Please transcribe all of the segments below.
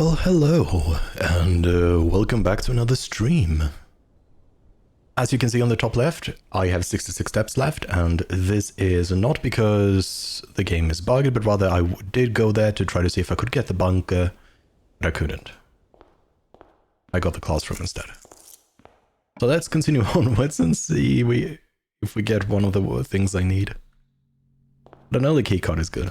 Well, hello, and welcome back to another stream. As you can see on the top left, I have 66 steps left, and this is not because the game is bugged, but rather I did go there to try to see if I could get the bunker, but I couldn't. I got the classroom instead. So let's continue onwards and see if we get one of the things I need. But an early keycard is good.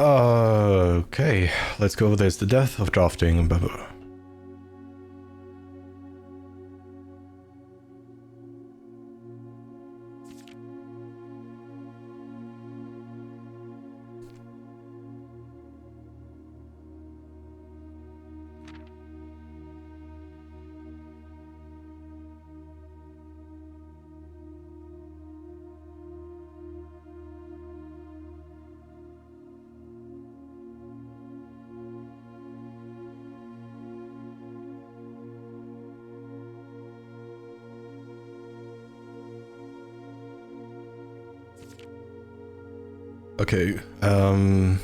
Okay, let's go over this. The death of drafting. Blah, blah. Okay, Tomb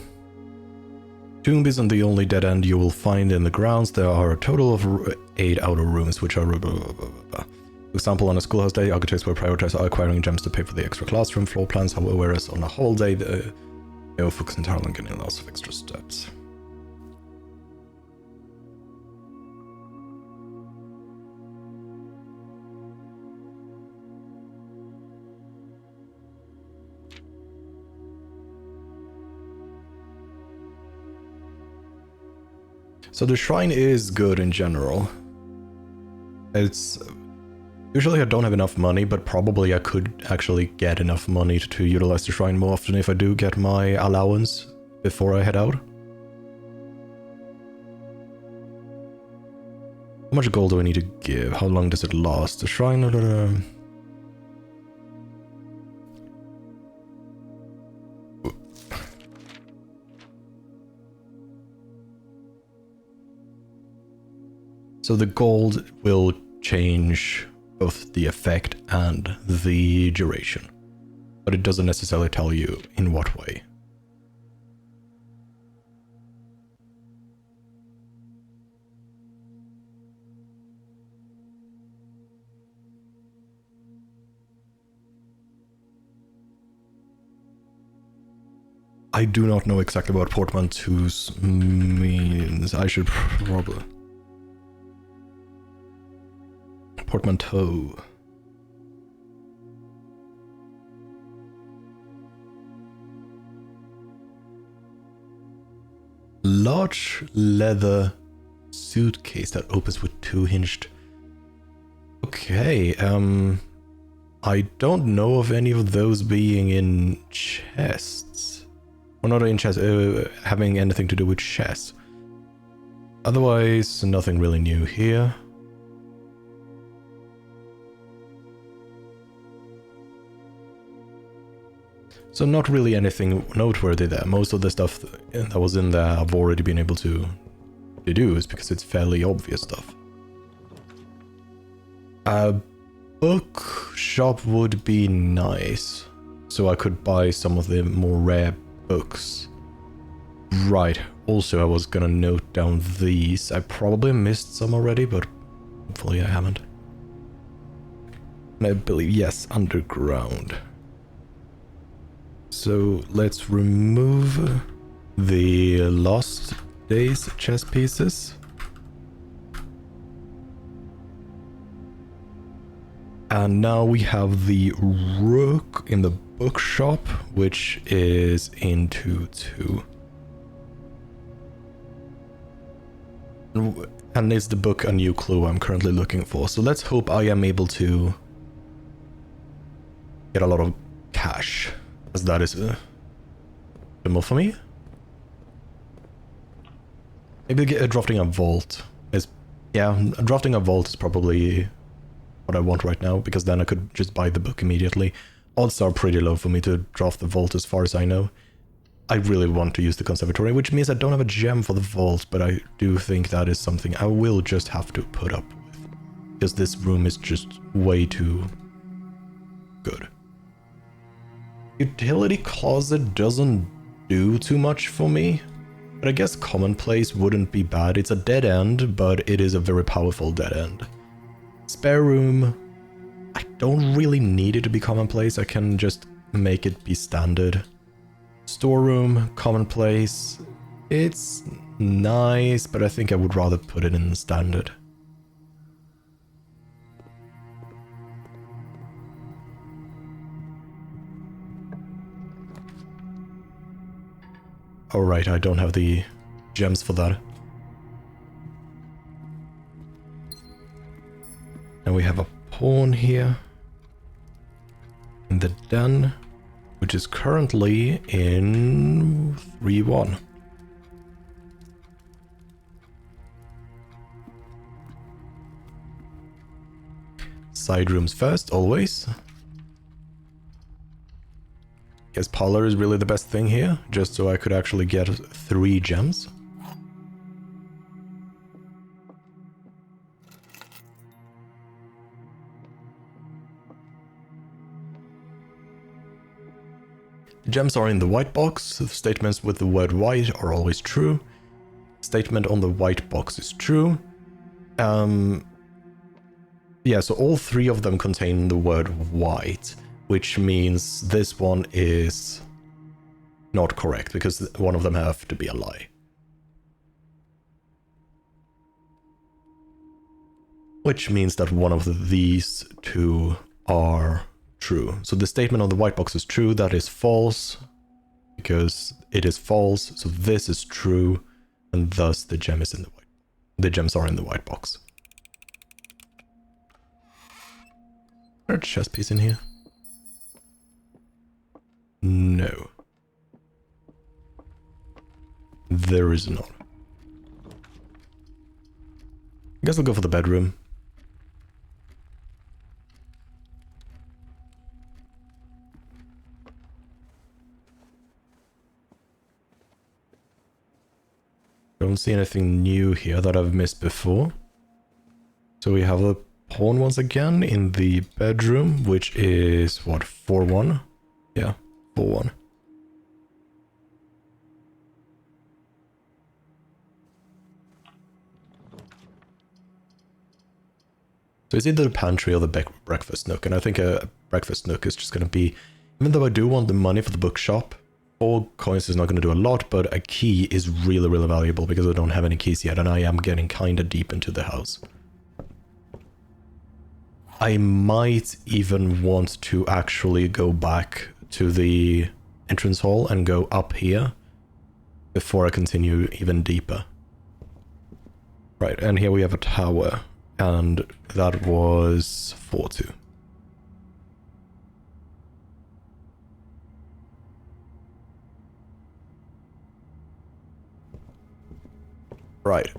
isn't the only dead end you will find in the grounds. There are a total of 8 outer rooms, which are... For example, on a schoolhouse day, architects will prioritize acquiring gems to pay for the extra classroom floor plans, however, whereas on a holiday, they will focus entirely on getting lots of extra steps. So the shrine is good in general. It's... Usually I don't have enough money, but probably I could actually get enough money to utilize the shrine more often if I do get my allowance before I head out. How much gold do I need to give? How long does it last? The shrine... So the gold will change both the effect and the duration, but it doesn't necessarily tell you in what way. I do not know exactly what portmanteaus means. I should probably... Portmanteau. Large leather suitcase that opens with 2 hinged. Okay, I don't know of any of those being in chests. Or not in chests, having anything to do with chests. Otherwise, nothing really new here. So not really anything noteworthy there. Most of the stuff that was in there I've already been able to deduce because it's fairly obvious stuff. A bookshop would be nice, so I could buy some of the more rare books. Right, also I was gonna note down these. I probably missed some already, but hopefully I haven't. And I believe, yes, underground. So let's remove the Lost Days chess pieces. And now we have the rook in the bookshop, which is into 2. And is the book a new clue I'm currently looking for? So let's hope I am able to get a lot of cash. As that is more for me. Maybe drafting a vault is Yeah, drafting a vault is probably what I want right now, because then I could just buy the book immediately. Odds are pretty low for me to draft the vault as far as I know. I really want to use the conservatory, which means I don't have a gem for the vault, but I do think that is something I will just have to put up with. Because this room is just way too good. Utility closet doesn't do too much for me, but I guess commonplace wouldn't be bad. It's a dead end, but it is a very powerful dead end. Spare room, I don't really need it to be commonplace. I can just make it be standard. Storeroom, commonplace. It's nice, but I think I would rather put it in standard. Alright, I don't have the gems for that. And we have a pawn here in the den, which is currently in 3-1. Side rooms first, always. Guess parlor is really the best thing here, just so I could actually get 3 gems. Gems are in the white box. The statements with the word white are always true. Statement on the white box is true. Yeah, so all 3 of them contain the word white, which means this one is not correct, because one of them have to be a lie. Which means that one of these 2 are true. So the statement on the white box is true, that is false, because it is false, so this is true, and thus the gem is in the white. The gems are in the white box. Is there a chess piece in here? No. There is not. I guess I'll go for the bedroom. Don't see anything new here that I've missed before. So we have a pawn once again in the bedroom, which is, what, 4-1? Yeah, 4-1. So it's either the pantry or the breakfast nook, and I think a breakfast nook is just going to be, even though I do want the money for the bookshop, 4 coins is not going to do a lot, but a key is really, really valuable because I don't have any keys yet, and I am getting kind of deep into the house. I might even want to actually go back to the entrance hall and go up here before I continue even deeper. Right, and here we have a tower, and that was 4-2. Right,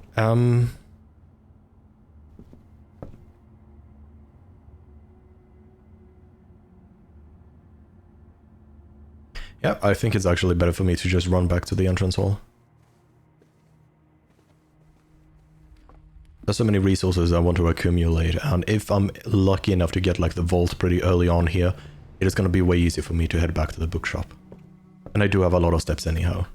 yeah, I think it's actually better for me to just run back to the entrance hall. There's so many resources I want to accumulate, and if I'm lucky enough to get like the vault pretty early on here, it is going to be way easier for me to head back to the bookshop. And I do have a lot of steps anyhow.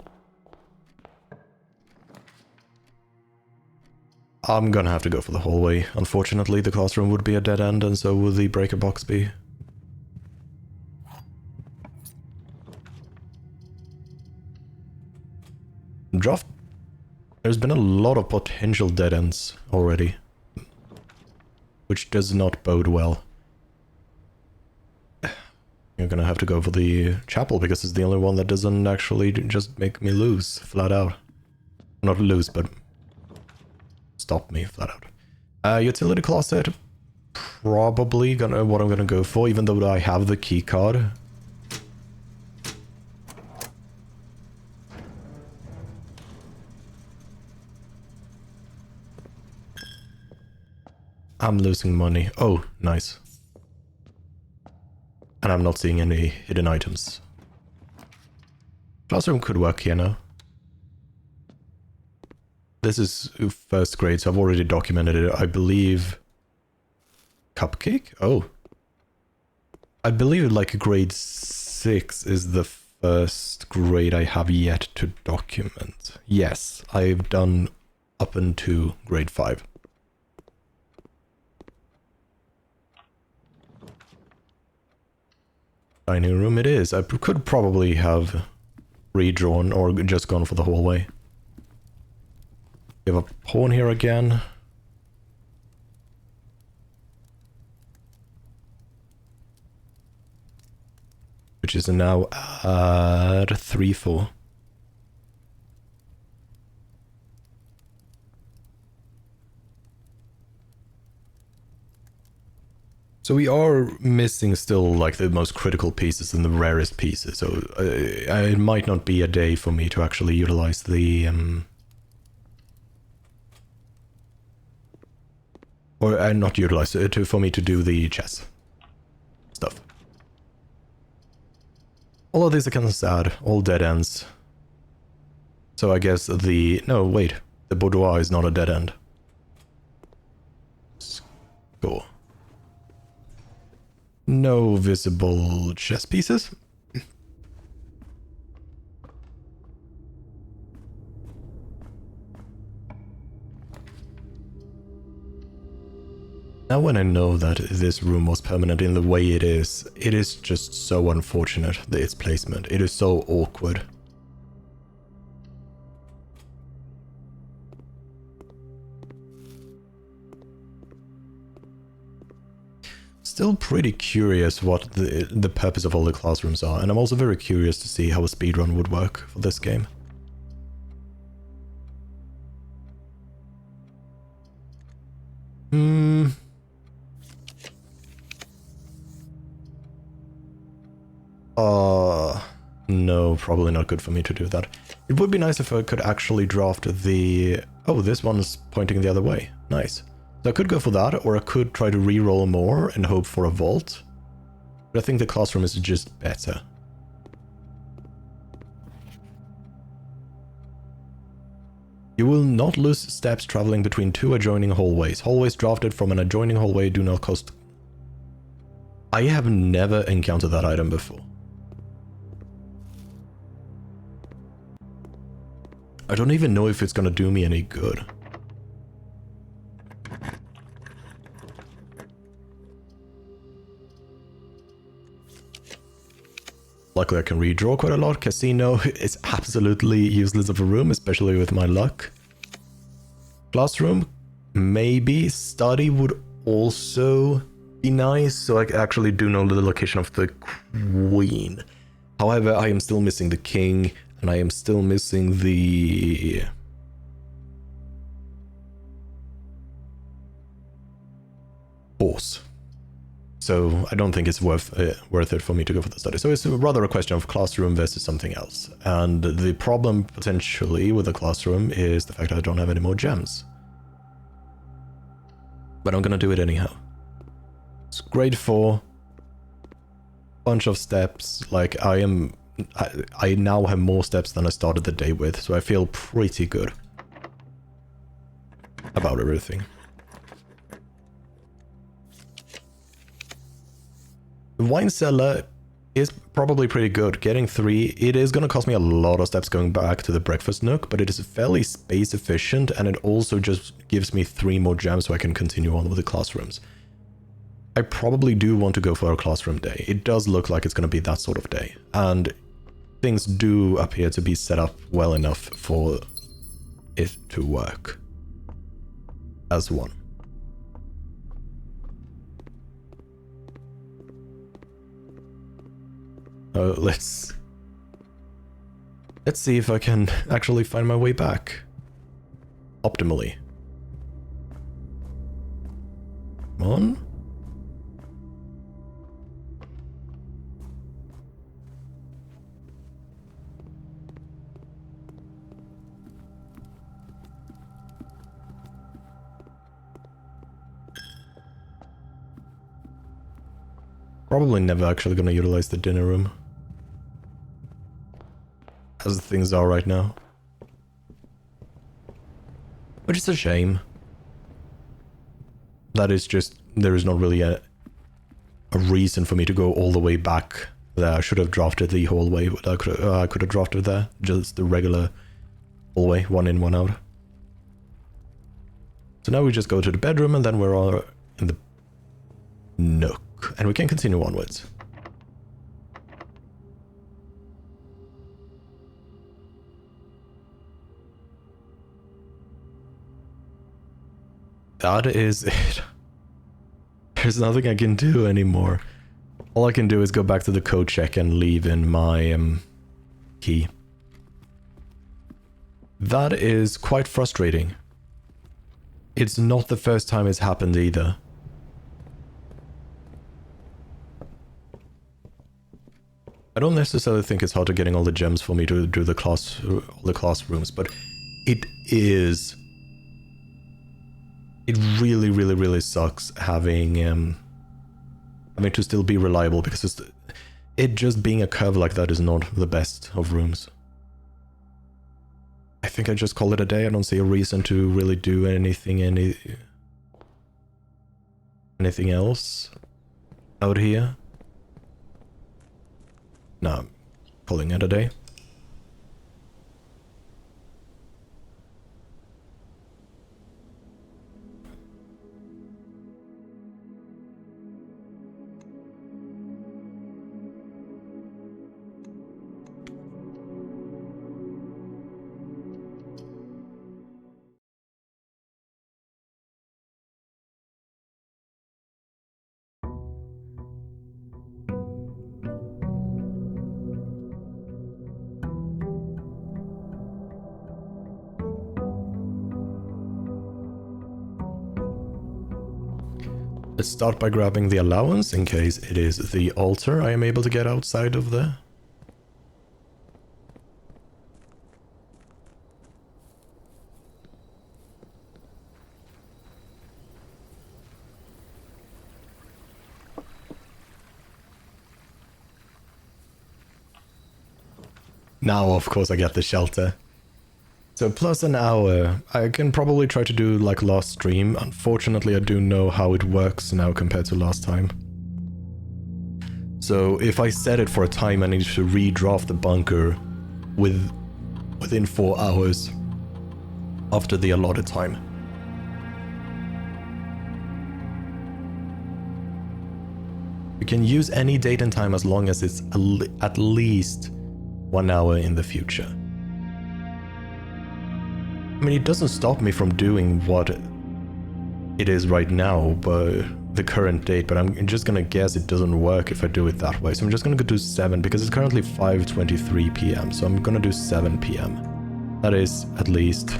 I'm gonna have to go for the hallway. Unfortunately, the classroom would be a dead end, and so would the breaker box be. Draft. There's been a lot of potential dead ends already, which does not bode well. You're gonna have to go for the chapel because it's the only one that doesn't actually just make me lose flat out. Not lose, but stop me flat out. Utility closet, probably what I'm gonna go for, even though I have the key card. I'm losing money. Oh, nice. And I'm not seeing any hidden items. Classroom could work here now. This is first grade, so I've already documented it. I believe... Cupcake? Oh. I believe like grade 6 is the first grade I have yet to document. Yes, I've done up into grade 5. Dining room it is. I could probably have redrawn or just gone for the hallway. We have a pawn here again. Which is now at 3-4. So we are missing still like the most critical pieces and the rarest pieces. So it might not be a day for me to actually utilize the or not utilize it for me to do the chess stuff. All of these are kind of sad, all dead ends. So I guess no, wait, the boudoir is not a dead end. Score. No visible chess pieces. Now when I know that this room was permanent in the way it is just so unfortunate, its placement. It is so awkward. Still pretty curious what the purpose of all the classrooms are, and I'm also very curious to see how a speedrun would work for this game. No, probably not good for me to do that. It would be nice if I could actually draft the... Oh, this one's pointing the other way. Nice. So I could go for that, or I could try to re-roll more and hope for a vault. But I think the classroom is just better. You will not lose steps traveling between 2 adjoining hallways. Hallways drafted from an adjoining hallway do not cost... I have never encountered that item before. I don't even know if it's gonna do me any good. Luckily I can redraw quite a lot. Casino is absolutely useless of a room, especially with my luck. Classroom, maybe. Study would also be nice, so I actually do know the location of the queen. However, I am still missing the king, and I am still missing the... horse. So I don't think it's worth it for me to go for the study. So it's rather a question of classroom versus something else. And the problem potentially with the classroom is the fact that I don't have any more gems. But I'm gonna do it anyhow. It's grade 4. Bunch of steps. Like I now have more steps than I started the day with, so I feel pretty good about everything. The wine cellar is probably pretty good. Getting 3, it is going to cost me a lot of steps going back to the breakfast nook, but it is fairly space efficient, and it also just gives me 3 more gems so I can continue on with the classrooms. I probably do want to go for a classroom day. It does look like it's going to be that sort of day, and things do appear to be set up well enough for it to work as one. Let's see if I can actually find my way back optimally. Come on. Probably never actually gonna utilize the dinner room. As things are right now. Which is a shame. That is just... There is not really a reason for me to go all the way back there. I should have drafted the hallway. I could have drafted there. Just the regular hallway. One in, one out. So now we just go to the bedroom and then we're all in the nook. And we can continue onwards. That is it. There's nothing I can do anymore. All I can do is go back to the code check and leave in my key. That is quite frustrating. It's not the first time it's happened either. I don't necessarily think it's hard to getting all the gems for me to do the classrooms, but it is. It really, really, really sucks having to still be reliable, because it just being a curve like that is not the best of rooms. I think I just call it a day. I don't see a reason to really do anything else out here. No, I'm calling it a day. Let's start by grabbing the allowance in case it is the altar I am able to get outside of there. Now, of course, I get the shelter. So plus an hour, I can probably try to do like last stream. Unfortunately, I do know how it works now compared to last time. So if I set it for a time, I need to redraft the bunker within 4 hours after the allotted time. You can use any date and time as long as it's at least 1 hour in the future. I mean, it doesn't stop me from doing what it is right now, but the current date, but I'm just gonna guess it doesn't work if I do it that way. So I'm just gonna go do 7, because it's currently 5:23 p.m. So I'm gonna do 7 p.m. That is at least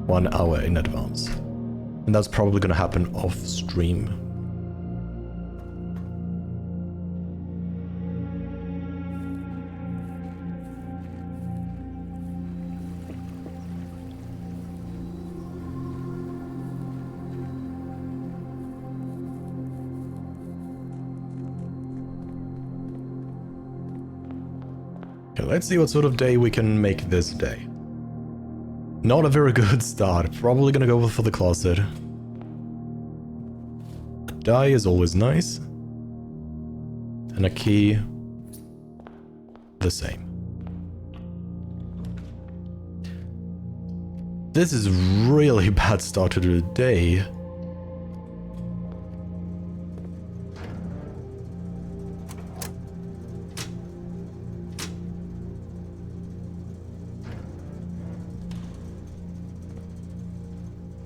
1 hour in advance. And that's probably gonna happen off stream. Let's see what sort of day we can make this day. Not a very good start. Probably gonna go for the closet. A die is always nice. And a key, the same. This is really bad start to the day.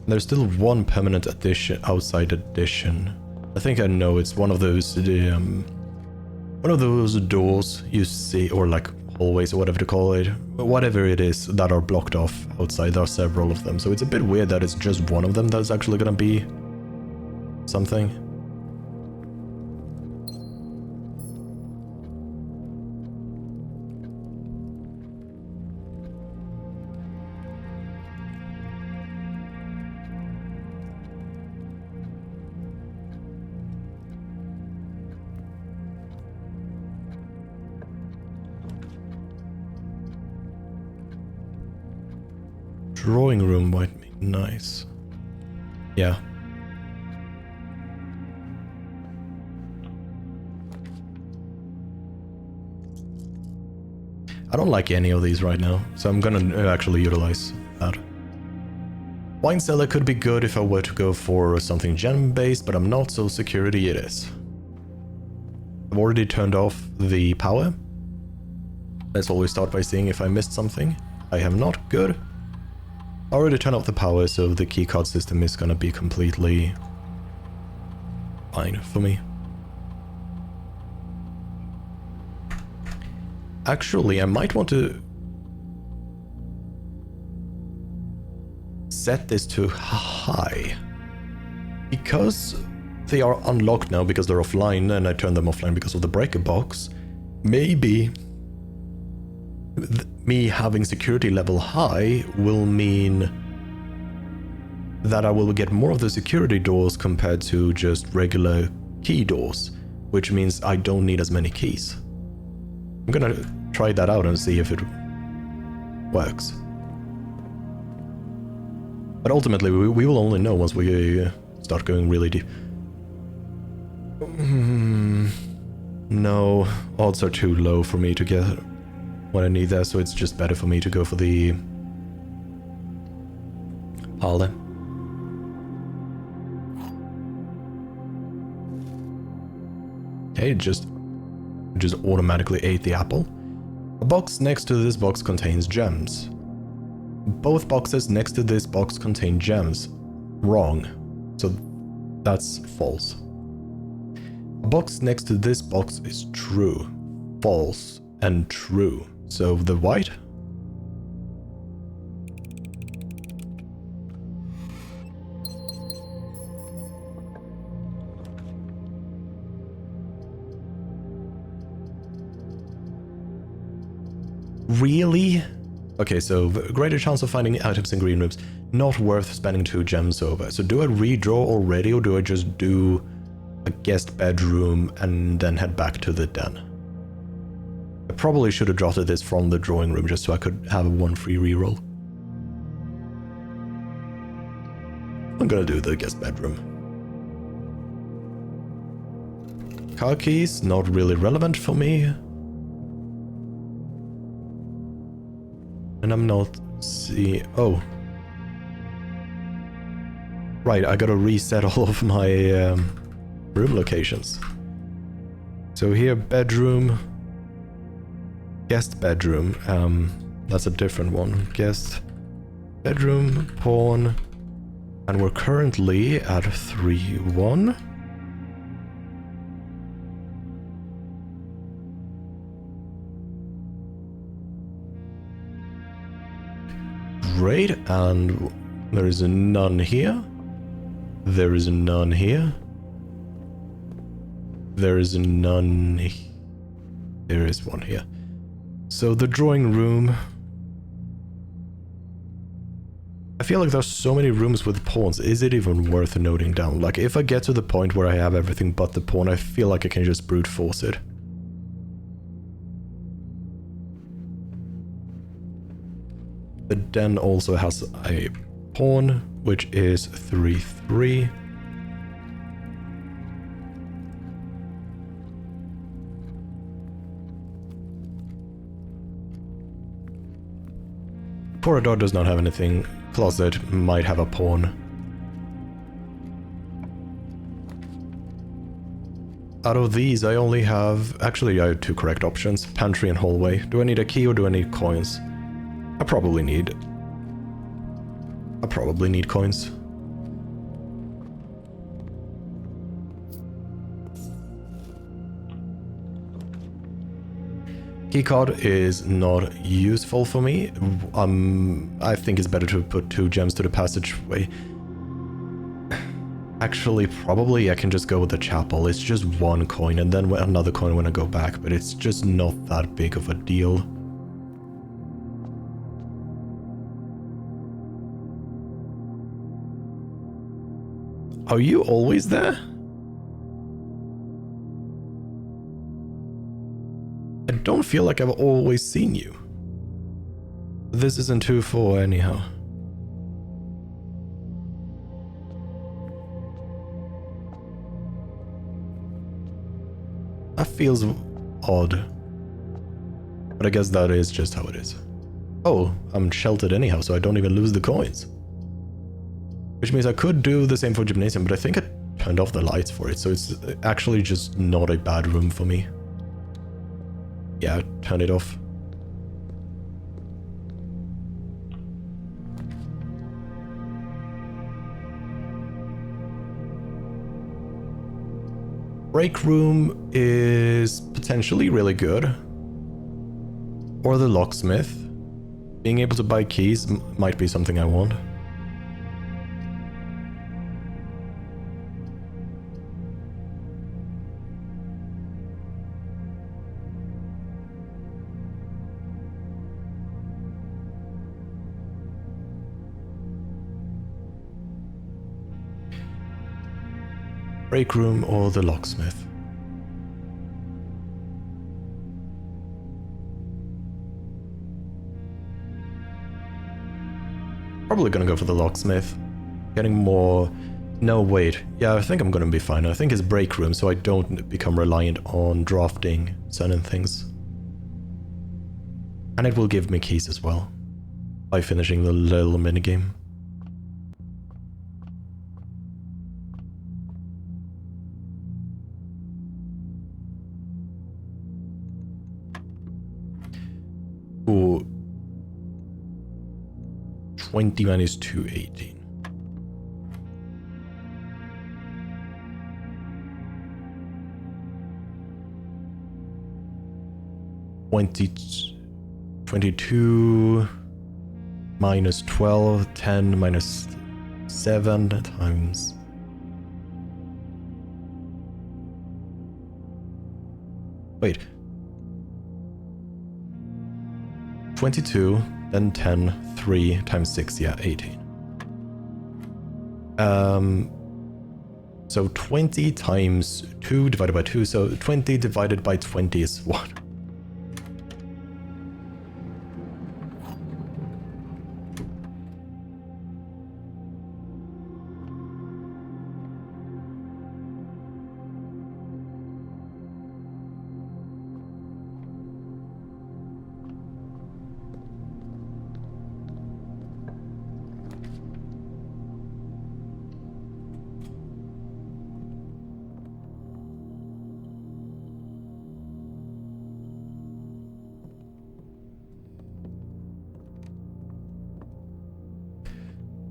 There's still one permanent addition, outside addition. I think I know it's one of those doors you see, or like hallways or whatever to call it, whatever it is that are blocked off outside. There are several of them, so it's a bit weird that it's just one of them that's actually gonna be something. drawing room might be nice. Yeah. I don't like any of these right now, so I'm gonna actually utilize that. Wine cellar could be good if I were to go for something gem-based, but I'm not, so security it is. I've already turned off the power. Let's always start by seeing if I missed something. I have not. Good. I already turned off the power, so the keycard system is gonna be completely fine for me. Actually, I might want to set this to high. Because they are unlocked now because they're offline, and I turned them offline because of the breaker box, maybe me having security level high will mean that I will get more of the security doors compared to just regular key doors, which means I don't need as many keys. I'm gonna try that out and see if it works. But ultimately, we will only know once we start going really deep. No, odds are too low for me to get what I need there, so it's just better for me to go for the parlor. Okay, it just automatically ate the apple. A box next to this box contains gems. Both boxes next to this box contain gems. Wrong. So that's false. A box next to this box is true. False and true. So the white? Really? Okay, so greater chance of finding items in green rooms. Not worth spending 2 gems over. So do I redraw already, or do I just do a guest bedroom and then head back to the den? I probably should have drafted this from the drawing room just so I could have one free reroll. I'm gonna do the guest bedroom. Car keys, not really relevant for me. And I'm not oh. Right, I gotta reset all of my room locations. So here, bedroom, guest bedroom, that's a different one. Guest bedroom, pawn, and we're currently at 3-1. Great, and there is none here. There is none here. There is none. There is one here. So the drawing room. I feel like there's so many rooms with pawns. Is it even worth noting down? Like, if I get to the point where I have everything but the pawn, I feel like I can just brute force it. The den also has a pawn, which is 3-3. Corridor does not have anything. Closet might have a pawn. Out of these, I only have... Actually, I have 2 correct options. Pantry and hallway. Do I need a key or do I need coins? I probably need coins. Keycard is not useful for me. I think it's better to put 2 gems to the passageway. Actually, probably I can just go with the chapel. It's just 1 coin and then another coin when I go back, but it's just not that big of a deal. Are you always there? I don't feel like I've always seen you. This isn't 2-4 anyhow. That feels odd. But I guess that is just how it is. Oh, I'm sheltered anyhow, so I don't even lose the coins. Which means I could do the same for Gymnasium, but I think I turned off the lights for it, so it's actually just not a bad room for me. Yeah, turn it off. Break room is potentially really good. Or the locksmith. Being able to buy keys might be something I want. Break room or the locksmith. Probably gonna go for the locksmith. Getting more... No, wait. Yeah, I think I'm gonna be fine. I think it's break room, so I don't become reliant on drafting certain things. And it will give me keys as well. By finishing the little minigame. Ooh. 20 minus 2, 18. $22 minus 12, 10 minus 7 times... Wait. 22, then 10, 3 times 6, yeah, 18. So 20 times 2 divided by 2, so 20 divided by 20 is what?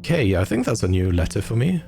Okay, I think that's a new letter for me.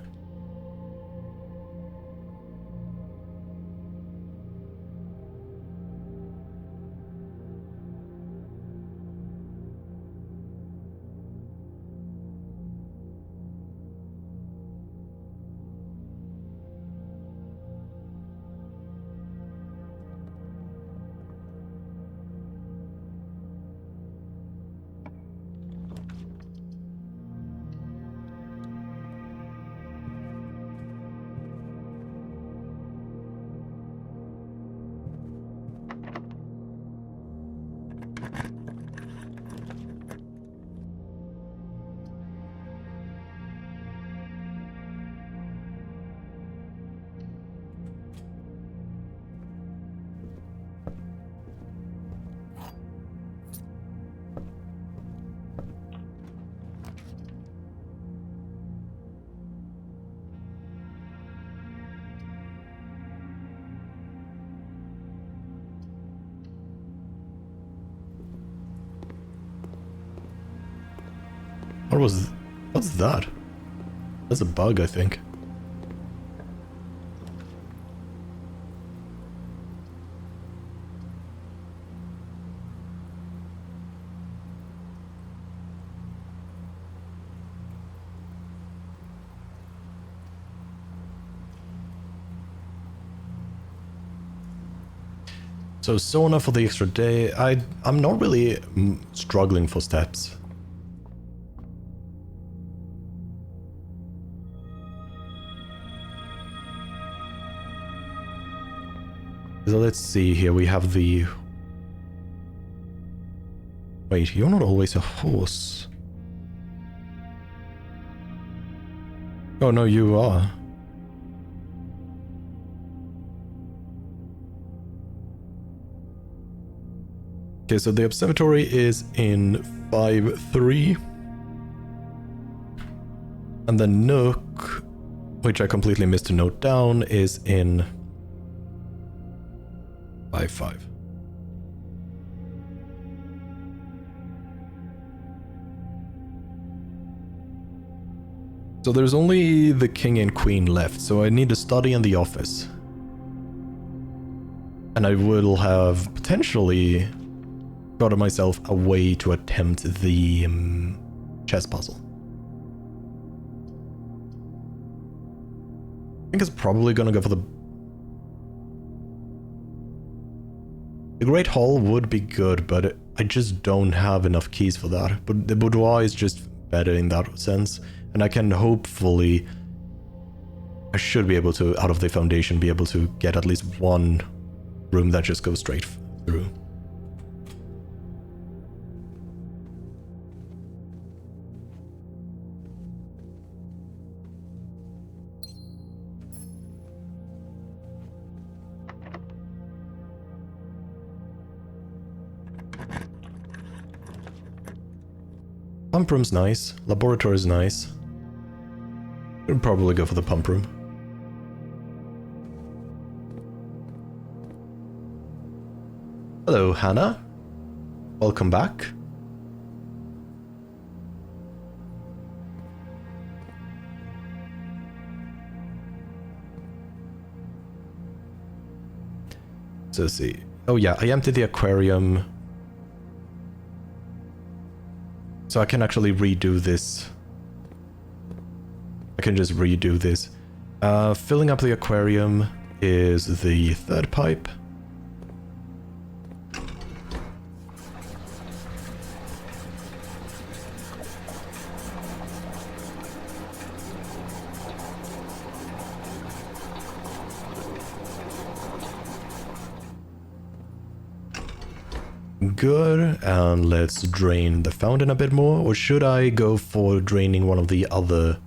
What's that? That's a bug, I think. So Sona for the extra day. I'm not really struggling for steps. So let's see here, we have the... Wait, you're not always a horse. Oh no, you are. Okay, so the observatory is in 5-3. And the Nook, which I completely missed to note down, is in 5-5. So there's only the king and queen left, so I need to study in the office. And I will have potentially gotten myself a way to attempt the chess puzzle. I think it's probably gonna go for the Great Hall would be good, but I just don't have enough keys for that. But the boudoir is just better in that sense, and I can hopefully, I should be able to, out of the foundation, be able to get at least one room that just goes straight through. Pump room's nice. Laboratory's nice. I'd probably go for the pump room. Hello, Hannah. Welcome back. So let's see. Oh yeah, I emptied the aquarium. So I can actually redo this. I can just redo this. Filling up the aquarium is the third pipe. Good, and let's drain the fountain a bit more, or should I go for draining one of the other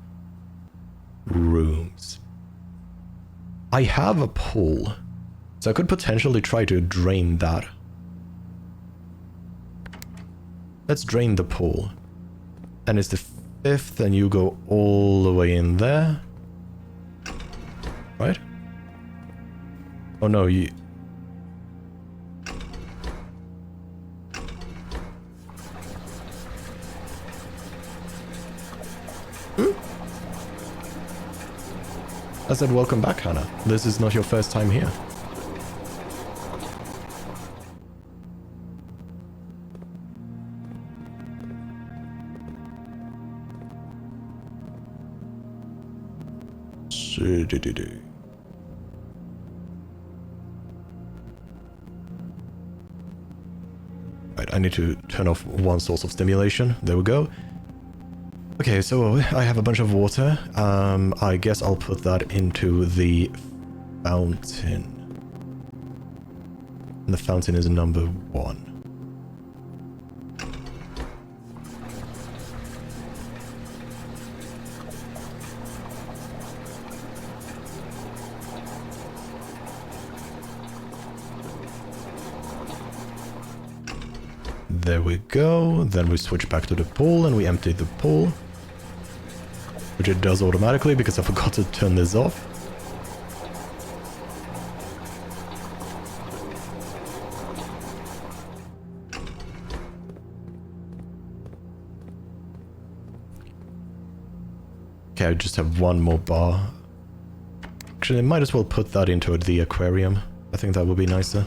rooms? I have a pool, so I could potentially try to drain that. Let's drain the pool. And it's the 5th, and you go all the way in there. Right? Oh no, you... I said welcome back, Hannah. This is not your first time here. Right, I need to turn off one source of stimulation. There we go. Okay, so I have a bunch of water. I guess I'll put that into the fountain. And the fountain is number 1. There we go. Then we switch back to the pool and we empty the pool. Which it does automatically because I forgot to turn this off. Okay, I just have one more bar. Actually, I might as well put that into the aquarium. I think that would be nicer.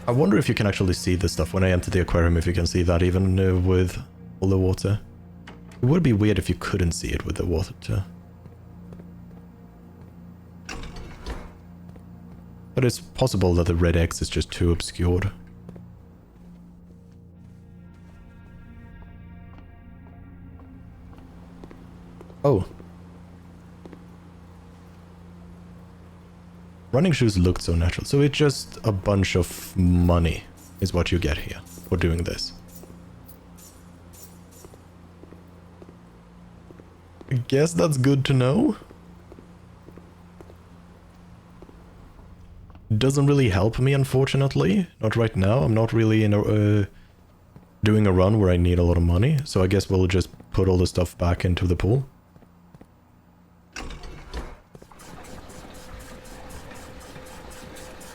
I wonder if you can actually see this stuff when I enter the aquarium, if you can see that even with all the water. It would be weird if you couldn't see it with the water. But it's possible that the red X is just too obscured. Oh. running shoes looked so natural. So it's just a bunch of money is what you get here for doing this. I guess that's good to know. Doesn't really help me, unfortunately. Not right now. I'm not really in a, doing a run where I need a lot of money. So I guess we'll just put all the stuff back into the pool.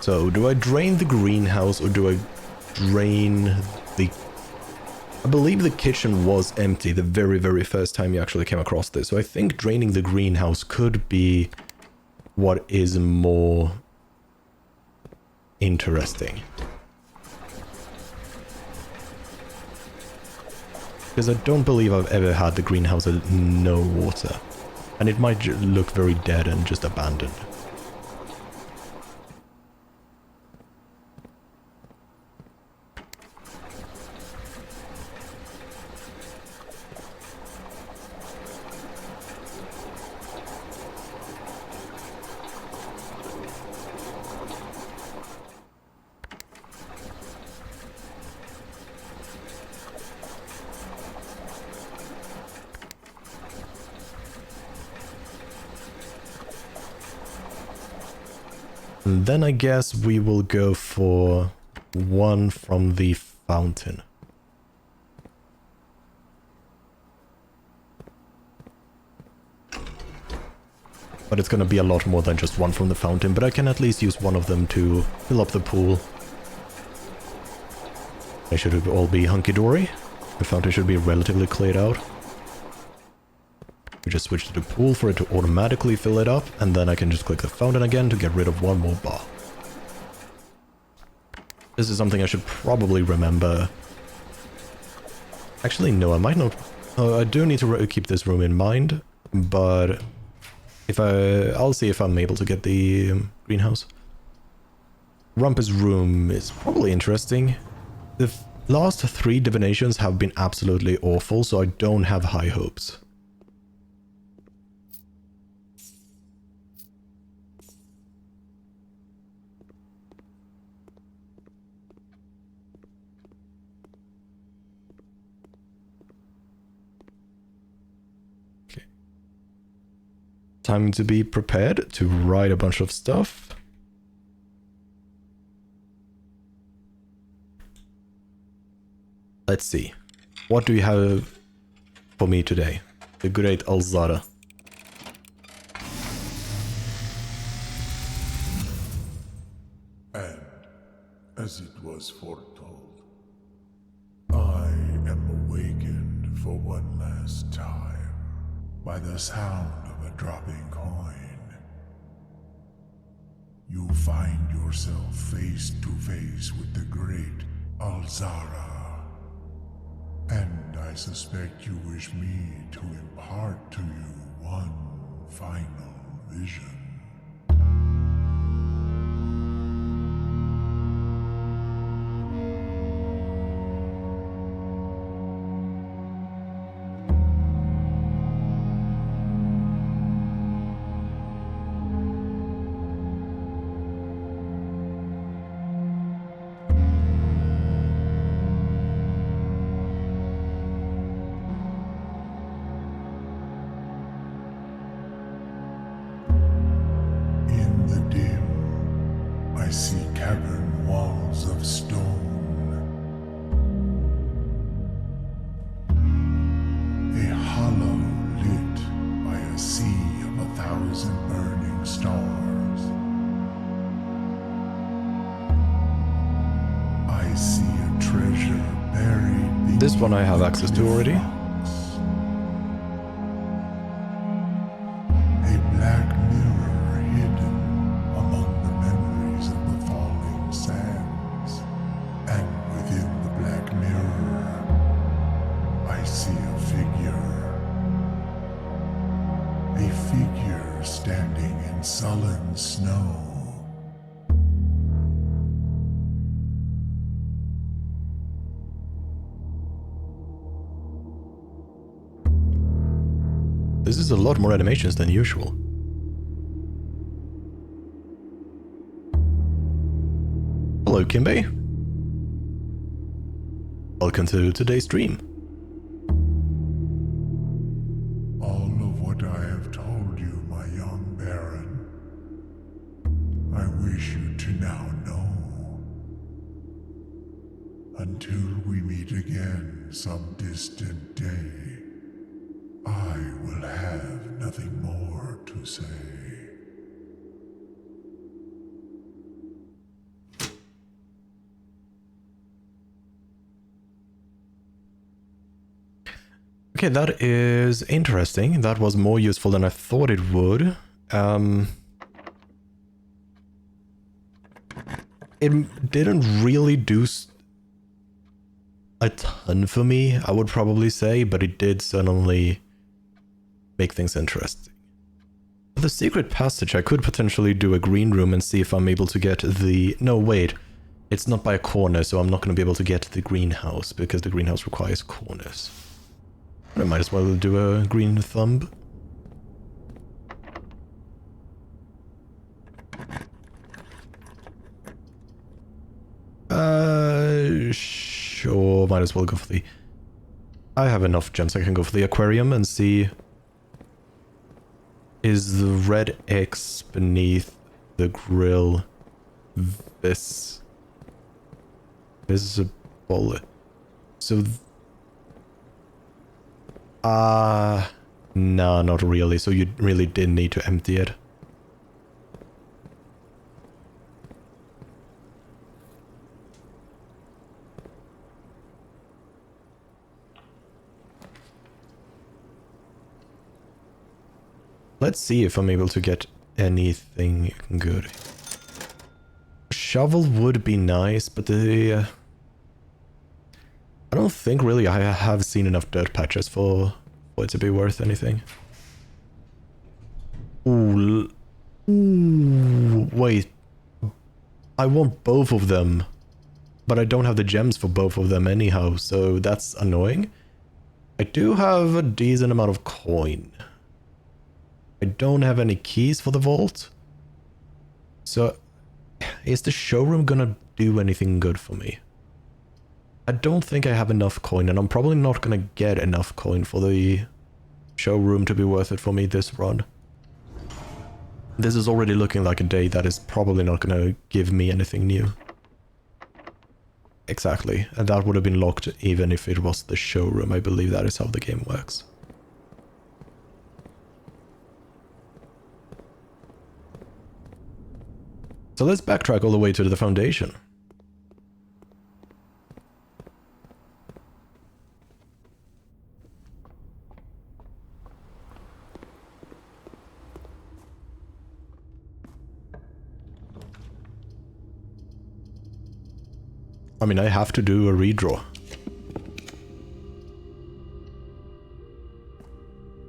So, do I drain the greenhouse or do I drain the... I believe the kitchen was empty the very, very first time you actually came across this. So I think draining the greenhouse could be what is more interesting. Because I don't believe I've ever had the greenhouse with no water. And it might look very dead and just abandoned. And then I guess we will go for one from the fountain. But it's gonna be a lot more than just one from the fountain, but I can at least use one of them to fill up the pool. They should all be hunky-dory. The fountain should be relatively cleared out. We just switch to the pool for it to automatically fill it up, and then I can just click the fountain again to get rid of one more bar. This is something I should probably remember. Actually, no, I might not. I do need to keep this room in mind, but if I'll see if I'm able to get the greenhouse. Rumpus room is probably interesting. The last 3 divinations have been absolutely awful, so I don't have high hopes. Time to be prepared to write a bunch of stuff. Let's see. What do you have for me today? The great Alzara. And, as it was foretold, I am awakened for one last time by the sound of a dropping coin. You find yourself face to face with the great Alzara. And I suspect you wish me to impart to you one final vision. This one I have access to already. A black mirror hidden among the memories of the falling sands. And within the black mirror, I see a figure. A figure standing in sullen snow. This is a lot more animations than usual. Hello, Kimbe. Welcome to today's stream. All of what I have told you, my young Baron, I wish you to now know. Until we meet again some distant day, I will have nothing more to say. Okay, that is interesting. That was more useful than I thought it would. It didn't really do a ton for me, I would probably say, but it did certainly make things interesting. For the secret passage, I could potentially do a green room and see if I'm able to get the... No, wait. It's not by a corner, so I'm not going to be able to get the greenhouse, because the greenhouse requires corners. I might as well do a green thumb. Sure, might as well go for the... I have enough gems, I can go for the aquarium and see... Is the red X beneath the grill visible? So... no, not really. So you really did need to empty it. Let's see if I'm able to get anything good. Shovel would be nice, but the... I don't think really I have seen enough dirt patches for it to be worth anything. Ooh, wait. I want both of them, but I don't have the gems for both of them anyhow, so that's annoying. I do have a decent amount of coin. I don't have any keys for the vault. So, is the showroom gonna do anything good for me? I don't think I have enough coin, and I'm probably not gonna get enough coin for the showroom to be worth it for me this run. This is already looking like a day that is probably not gonna give me anything new. Exactly, and that would have been locked even if it was the showroom. I believe that is how the game works. So let's backtrack all the way to the foundation. I mean, I have to do a redraw.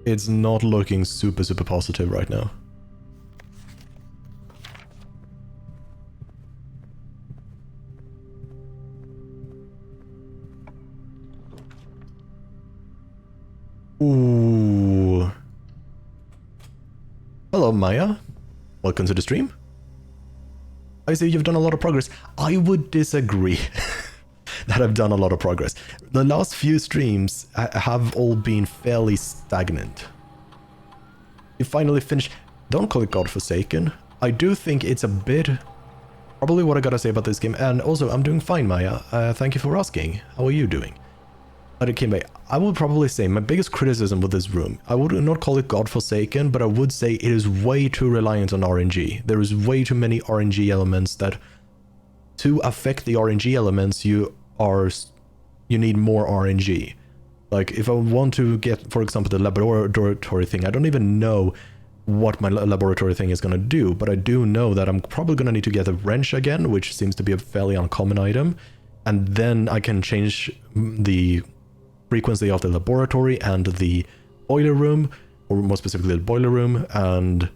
It's not looking super positive right now. Ooh. Hello, Maya. Welcome to the stream. I see you've done a lot of progress. I would disagree that I've done a lot of progress. The last few streams have all been fairly stagnant. You finally finished... Don't call it Godforsaken. I do think it's a bit... Probably what I gotta say about this game. And also, I'm doing fine, Maya. Thank you for asking. How are you doing? Kimbe, I would probably say my biggest criticism with this room, I would not call it Godforsaken, but I would say it is way too reliant on RNG. There is way too many RNG elements that, to affect the RNG elements, you need more RNG. Like, if I want to get, for example, the laboratory thing, I don't even know what my laboratory thing is going to do, but I do know that I'm probably going to need to get a wrench again, which seems to be a fairly uncommon item, and then I can change the frequency of the laboratory and the boiler room, or more specifically the boiler room, and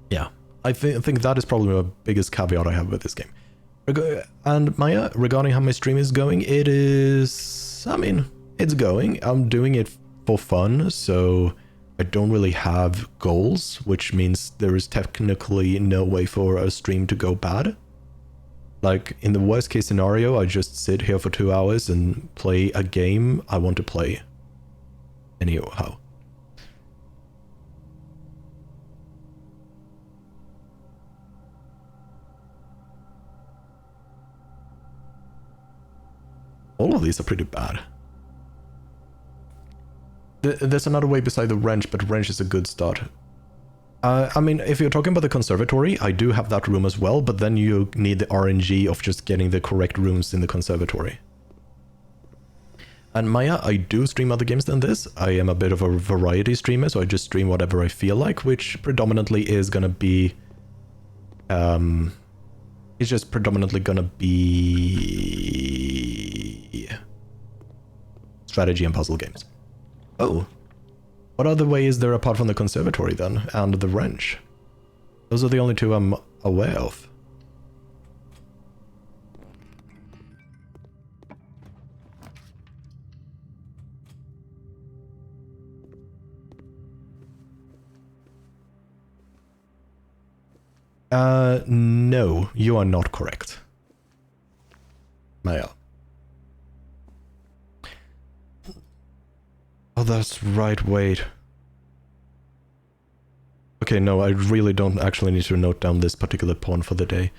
yeah, I think that is probably my biggest caveat I have with this game. And Maya, regarding how my stream is going, it is, I mean, it's going. I'm doing it for fun, so I don't really have goals, which means there is technically no way for a stream to go bad. Like, in the worst case scenario, I just sit here for 2 hours and play a game I want to play. Anyhow. All of these are pretty bad. There's another way beside the wrench, but wrench is a good start. I mean, if you're talking about the conservatory, I do have that room as well, but then you need the RNG of just getting the correct rooms in the conservatory. And Maya, I do stream other games than this. I am a bit of a variety streamer, so I just stream whatever I feel like, which predominantly is gonna be... it's just predominantly gonna be... strategy and puzzle games. Oh. What other way is there apart from the conservatory then, and the wrench? Those are the only two I'm aware of. No, you are not correct. Maya. Oh, that's right, wait. Okay, no, I really don't actually need to note down this particular pawn for the day.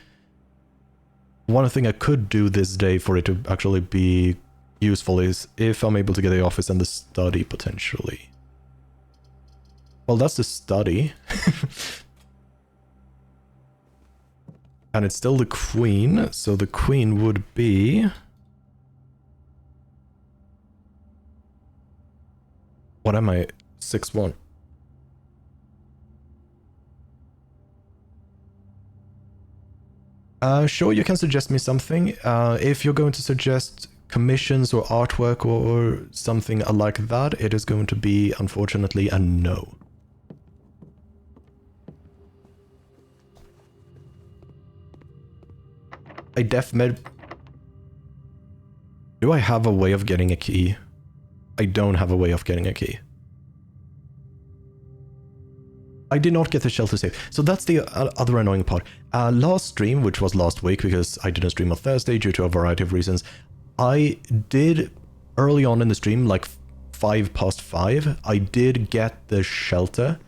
One thing I could do this day for it to actually be useful is if I'm able to get the office and the study, potentially. Well, that's the study. And it's still the queen, so the queen would be... What am I? 6-1. Sure, you can suggest me something. If you're going to suggest commissions or artwork or something like that, it is going to be, unfortunately, a no. A def med... Do I have a way of getting a key? I don't have a way of getting a key. I did not get the shelter save. So that's the other annoying part. Last stream, which was last week because I didn't stream on Thursday due to a variety of reasons, I did, early on in the stream, like 5:05, I did get the shelter.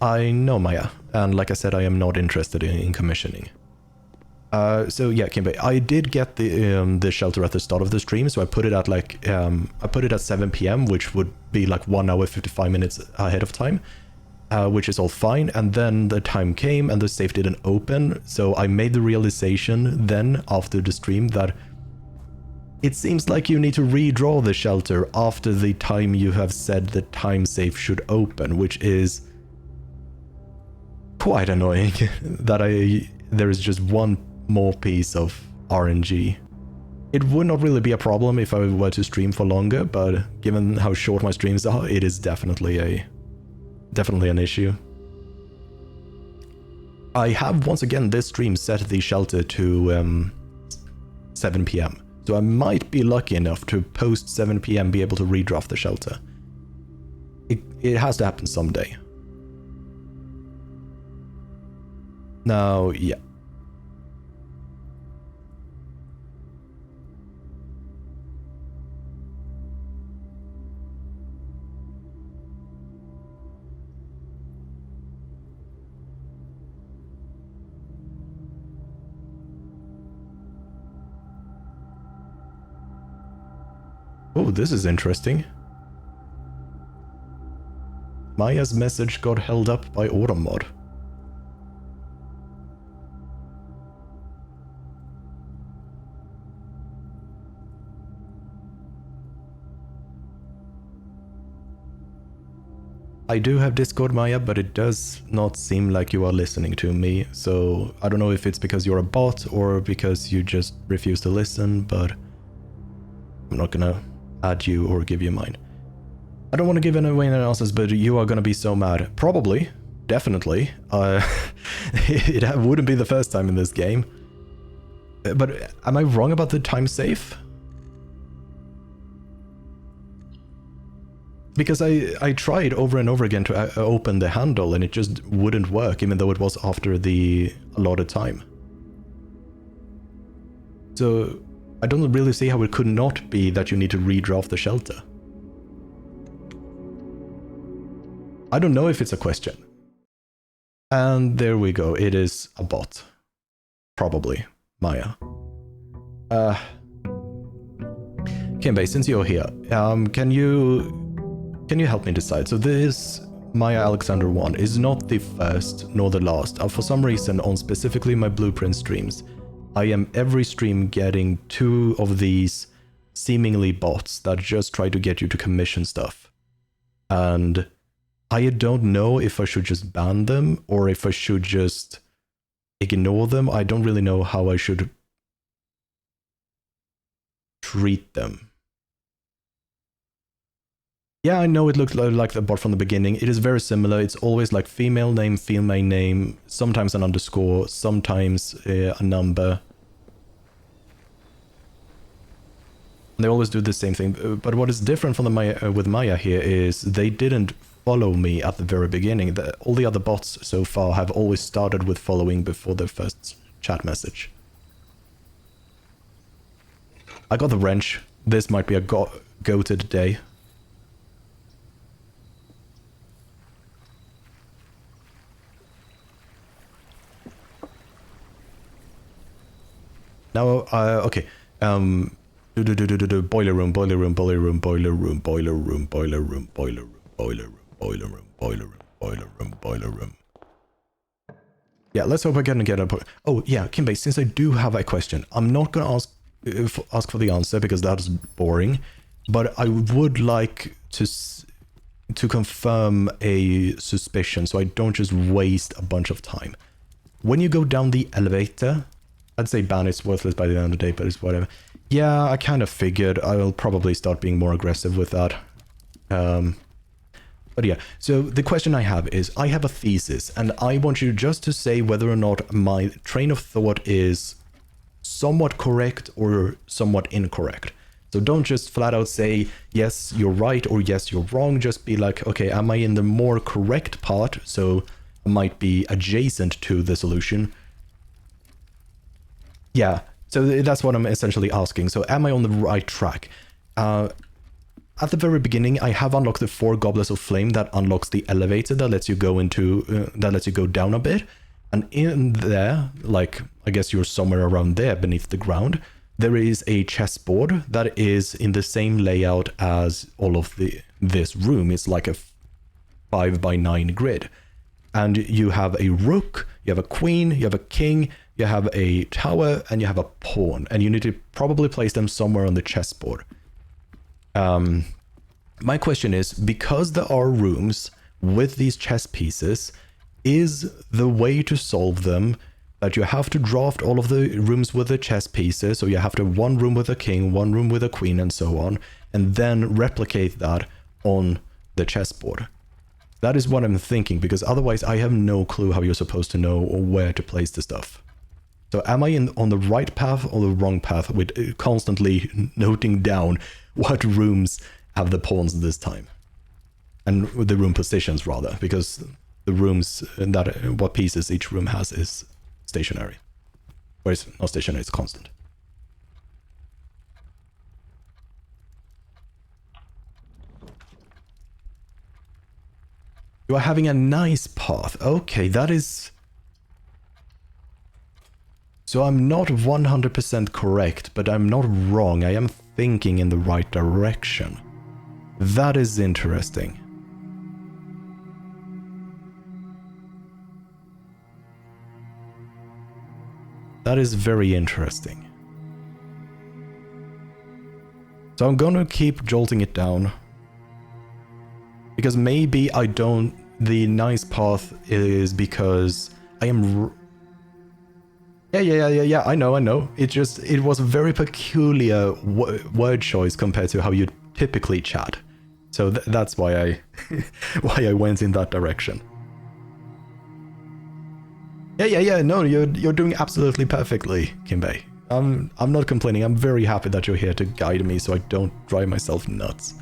I know, Maya, and like I said, I am not interested in commissioning. So yeah, Kimbe, I did get the shelter at the start of the stream, so I put it at like I put it at 7 PM, which would be like 1 hour 55 minutes ahead of time, which is all fine. And then the time came and the safe didn't open, so I made the realization then after the stream that it seems like you need to redraw the shelter after the time you have said the time safe should open, which is quite annoying that there is just one more piece of RNG. It would not really be a problem if I were to stream for longer, but given how short my streams are, it is definitely an issue. I have once again this stream set the shelter to 7 PM, so I might be lucky enough to post 7 PM be able to redraft the shelter. It has to happen someday. Now, yeah. Oh, this is interesting. Maya's message got held up by AutoMod. I do have Discord, Maya, but it does not seem like you are listening to me, so I don't know if it's because you're a bot or because you just refuse to listen, but I'm not gonna add you or give you mine. I don't want to give anyone else's, but you are gonna be so mad. Probably. Definitely. It wouldn't be the first time in this game. But am I wrong about the time safe? Because I tried over and over again to open the handle and it just wouldn't work, even though it was after the allotted time. So I don't really see how it could not be that you need to redraft the shelter. I don't know if it's a question. And there we go, it is a bot. Probably. Maya. Kimbe, since you're here, can you help me decide? So this Maya Alexander 1 is not the first nor the last. For some reason, on specifically my Blueprint streams, I am every stream getting 2 of these seemingly bots that just try to get you to commission stuff. And I don't know if I should just ban them or if I should just ignore them. I don't really know how I should treat them. Yeah, I know it looks like the bot from the beginning. It is very similar. It's always like female name, sometimes an underscore, sometimes a number. And they always do the same thing. But what is different from the Maya, with Maya here is they didn't follow me at the very beginning. All the other bots so far have always started with following before their first chat message. I got the wrench. This might be a goated day. Now, okay. Boiler room. Yeah, let's hope I can get a... Oh, yeah, Kimbe, since I do have a question, I'm not going to ask for the answer because that is boring, but I would like to confirm a suspicion so I don't just waste a bunch of time. When you go down the elevator... I'd say ban is worthless by the end of the day, but it's whatever. Yeah, I kind of figured I'll probably start being more aggressive with that. But yeah, so the question I have is, I have a thesis, and I want you just to say whether or not my train of thought is somewhat correct or somewhat incorrect. So don't just flat out say, yes, you're right, or yes, you're wrong. Just be like, okay, am I in the more correct part? So I might be adjacent to the solution. Yeah, so that's what I'm essentially asking. So am I on the right track? At the very beginning, I have unlocked the 4 Goblets of Flame that unlocks the elevator that lets you go down a bit. And in there, like, I guess you're somewhere around there beneath the ground, there is a chessboard that is in the same layout as all of this room. It's like a 5x9 grid. And you have a rook, you have a queen, you have a king, you have a tower, and you have a pawn, and you need to probably place them somewhere on the chessboard. My question is, because there are rooms with these chess pieces, is the way to solve them that you have to draft all of the rooms with the chess pieces, so you have to have 1 room with a king, 1 room with a queen, and so on, and then replicate that on the chessboard? That is what I'm thinking, because otherwise I have no clue how you're supposed to know where to place the stuff. So am I on the right path or the wrong path with constantly noting down what rooms have the pawns this time? And the room positions, rather, because the rooms, what pieces each room has is stationary. Or it's not stationary, it's constant. You are having a nice path. Okay, that is... So I'm not 100% correct, but I'm not wrong. I am thinking in the right direction. That is interesting. That is very interesting. So I'm gonna keep jolting it down. Because maybe I don't... The nice path is because I am... Yeah, I know. It was a very peculiar word choice compared to how you typically chat. So that's why I why I went in that direction. Yeah, no, you're doing absolutely perfectly, Kimbe. I'm not complaining. I'm very happy that you're here to guide me so I don't drive myself nuts.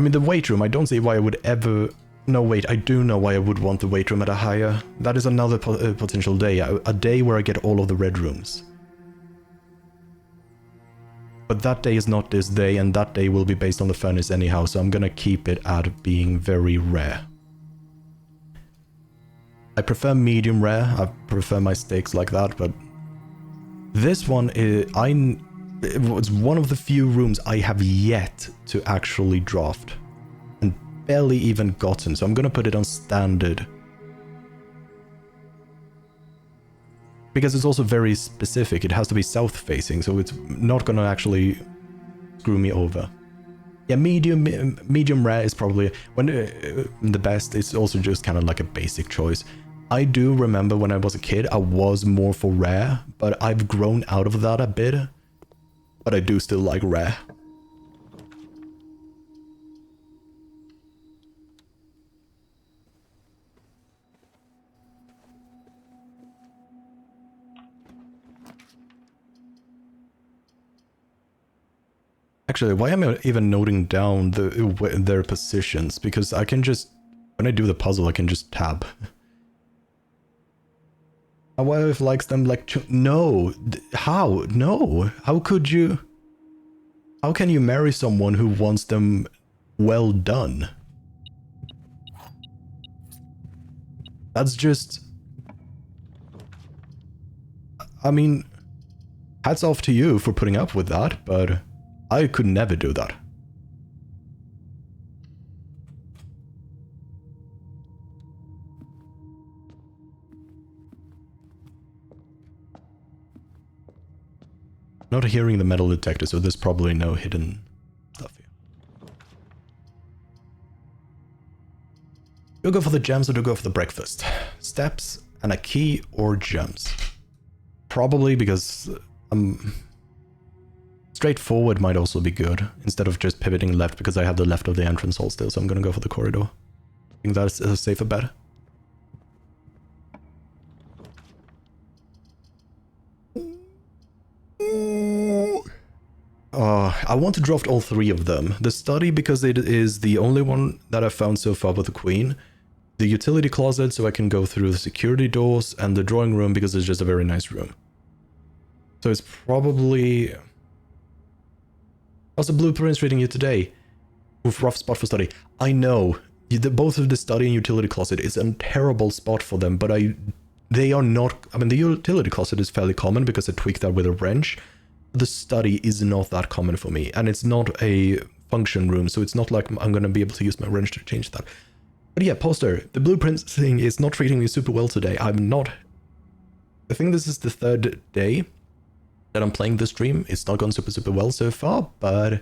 I mean, the weight room, I don't see why I would ever... No, wait, I do know why I would want the weight room at a higher... That is another potential day. A day where I get all of the red rooms. But that day is not this day, and that day will be based on the furnace anyhow, so I'm gonna keep it at being very rare. I prefer medium rare, I prefer my steaks like that, but... This one is... It was one of the few rooms I have yet to actually draft. And barely even gotten, so I'm gonna put it on standard. Because it's also very specific, it has to be south facing, so it's not gonna actually screw me over. Yeah, medium rare is probably the best. It's also just kind of like a basic choice. I do remember when I was a kid, I was more for rare, but I've grown out of that a bit. But I do still like rare. Actually, why am I even noting down their positions? Because I can just, when I do the puzzle, I can just tab. My wife likes them like... No! How? No! How could you... How can you marry someone who wants them well done? That's just... I mean, hats off to you for putting up with that, but I could never do that. Not hearing the metal detector, so there's probably no hidden stuff here. Do I go for the gems or do I go for the breakfast? Steps and a key or gems? Probably because straightforward might also be good, instead of just pivoting left, because I have the left of the entrance hall still, so I'm gonna go for the corridor. I think that's a safer bet. I want to draft all three of them. The study, because it is the only one that I've found so far with the queen. The utility closet, so I can go through the security doors. And the drawing room, because it's just a very nice room. So it's probably... How's the blueprints reading you today? With rough spot for study. I know. Both of the study and utility closet is a terrible spot for them, but they are not... I mean, the utility closet is fairly common because I tweaked that with a wrench. The study is not that common for me, and it's not a function room, so it's not like I'm going to be able to use my wrench to change that. But yeah, poster, the blueprint thing is not treating me super well today. I'm not... I think this is the third day that I'm playing this stream. It's not gone super well so far, but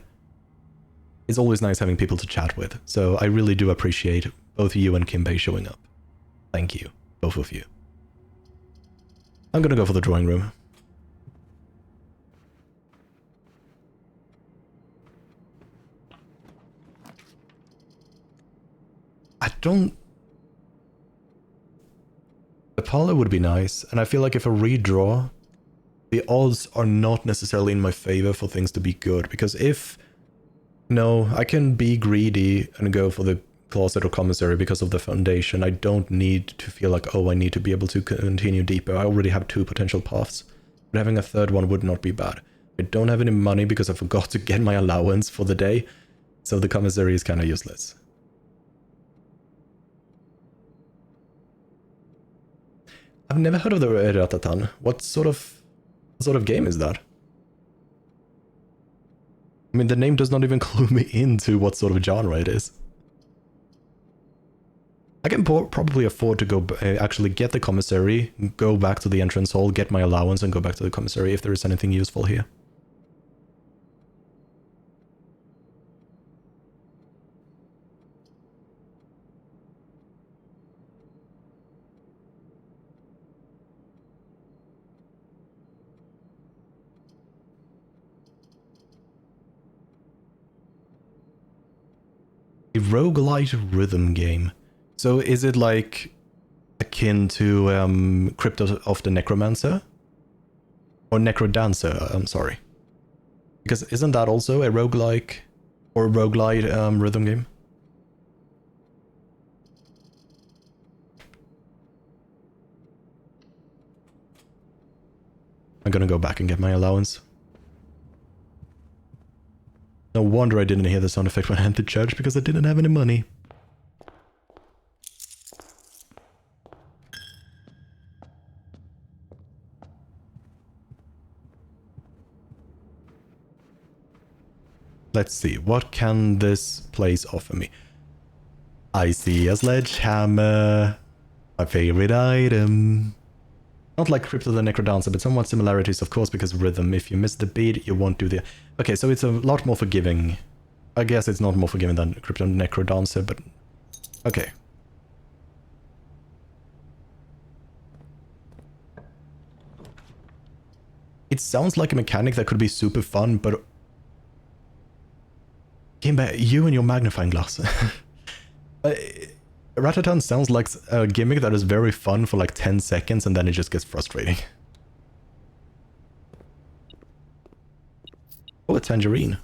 it's always nice having people to chat with. So I really do appreciate both you and Kimbei showing up. Thank you, both of you. I'm gonna go for the drawing room. I don't... The parlor would be nice, and I feel like if I redraw, the odds are not necessarily in my favor for things to be good, because if... No, I can be greedy and go for the closet or commissary because of the foundation. I don't need to feel like, oh, I need to be able to continue deeper. I already have two potential paths, but having a third one would not be bad. I don't have any money because I forgot to get my allowance for the day, so the commissary is kind of useless. I've never heard of the Ratatan. What sort of game is that? I mean, the name does not even clue me into what sort of genre it is. I can probably afford to go actually get the commissary, go back to the entrance hall, get my allowance, and go back to the commissary if there is anything useful here. A roguelite rhythm game. So is it like akin to Crypt of the Necromancer? Or Necrodancer, I'm sorry. Because isn't that also a roguelike or roguelite rhythm game. I'm gonna go back and get my allowance. No wonder I didn't hear the sound effect when I entered church, because I didn't have any money. Let's see, what can this place offer me? I see a sledgehammer. My favorite item. Not like Crypto the Necrodancer, but somewhat similarities, of course, because rhythm. If you miss the beat, you won't do the... Okay, so it's a lot more forgiving. I guess it's not more forgiving than Crypto Necrodancer, but... Okay. It sounds like a mechanic that could be super fun, but... Game back, you and your magnifying glass. Ratatan sounds like a gimmick that is very fun for like 10 seconds and then it just gets frustrating. Oh, a tangerine.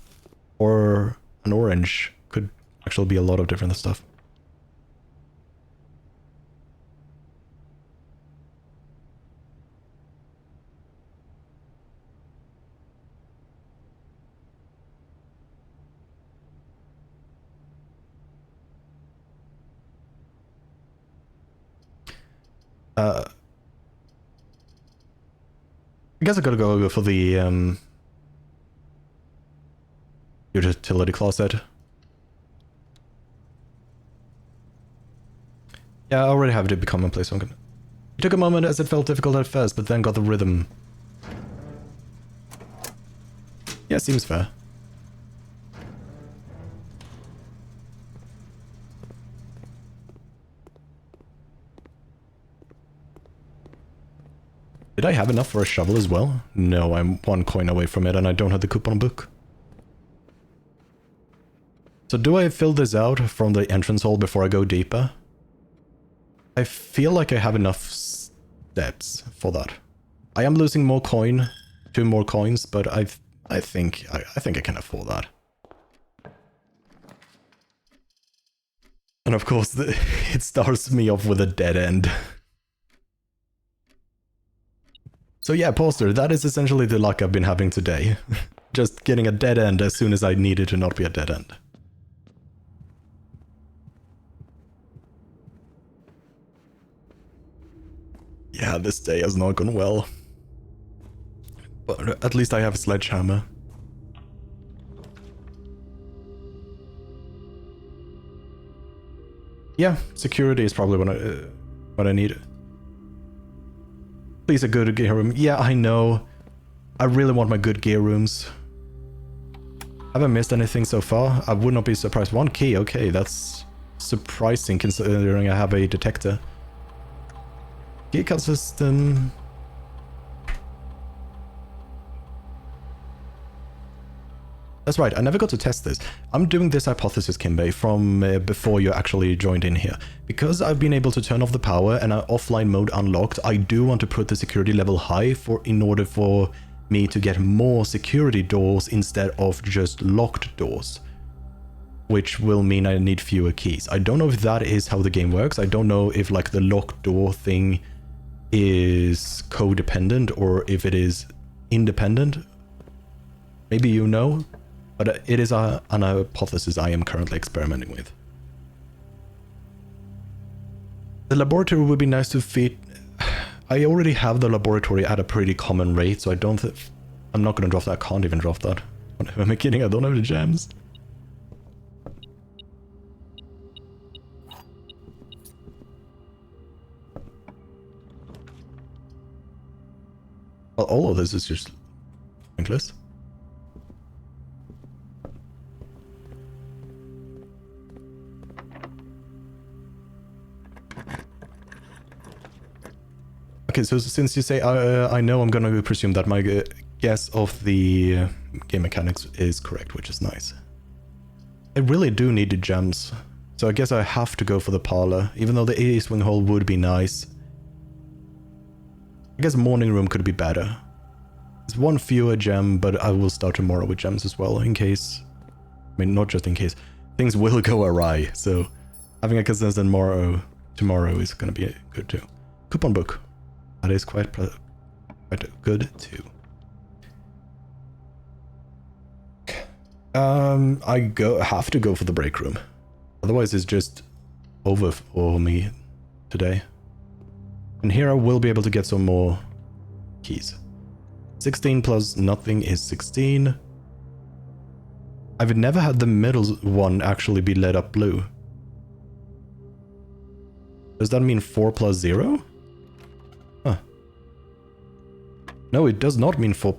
Or an orange. Could actually be a lot of different stuff. I guess I gotta go for the utility closet. Yeah, I already have it become a place, so I'm gonna... It took a moment as it felt difficult at first, but then got the rhythm. Yeah, seems fair. Did I have enough for a shovel as well? No, I'm 1 coin away from it and I don't have the coupon book. So do I fill this out from the entrance hall before I go deeper? I feel like I have enough steps for that. I am losing more coin, 2 more coins, but I think I can afford that. And of course, it starts me off with a dead end. So yeah, Poster, that is essentially the luck I've been having today. Just getting a dead end as soon as I need it to not be a dead end. Yeah, this day has not gone well. But at least I have a sledgehammer. Yeah, security is probably what I need. Please, a good gear room. Yeah, I know. I really want my good gear rooms. Haven't missed anything so far. I would not be surprised. 1 key, okay, that's surprising considering I have a detector. Gear cut system. That's right, I never got to test this. I'm doing this hypothesis, Kimbe, from before you actually joined in here. Because I've been able to turn off the power and our offline mode unlocked, I do want to put the security level high in order for me to get more security doors instead of just locked doors. Which will mean I need fewer keys. I don't know if that is how the game works. I don't know if like the locked door thing is codependent or if it is independent. Maybe you know? But it is an hypothesis I am currently experimenting with. The laboratory would be nice to fit. I already have the laboratory at a pretty common rate, so I don't think... I'm not going to drop that. I can't even drop that. Am I kidding? I don't have the gems. Well, all of this is just pointless. Okay, so since you say I know, I'm gonna presume that my guess of the game mechanics is correct, which is nice. I really do need the gems, so I guess I have to go for the parlor, even though the A-swing hole would be nice. I guess morning room could be better. It's 1 fewer gem, but I will start tomorrow with gems as well, in case mean, not just in case. Things will go awry, so having a consensus tomorrow is going to be good too. Coupon book. That is quite good too. I have to go for the break room. Otherwise it's just over for me today. And here I will be able to get some more keys. 16 plus nothing is 16. I've never had the middle one actually be lit up blue. Does that mean 4 plus 0? Huh. No, it does not mean 4.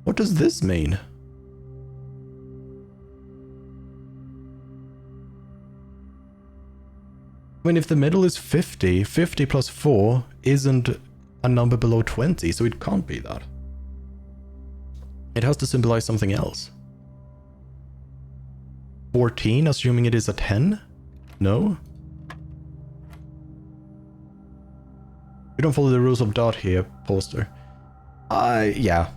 What does this mean? I mean, if the middle is 50, 50 plus 4 isn't a number below 20, so it can't be that. It has to symbolize something else. 14, assuming it is a 10? No? You don't follow the rules of dot here, poster. Yeah.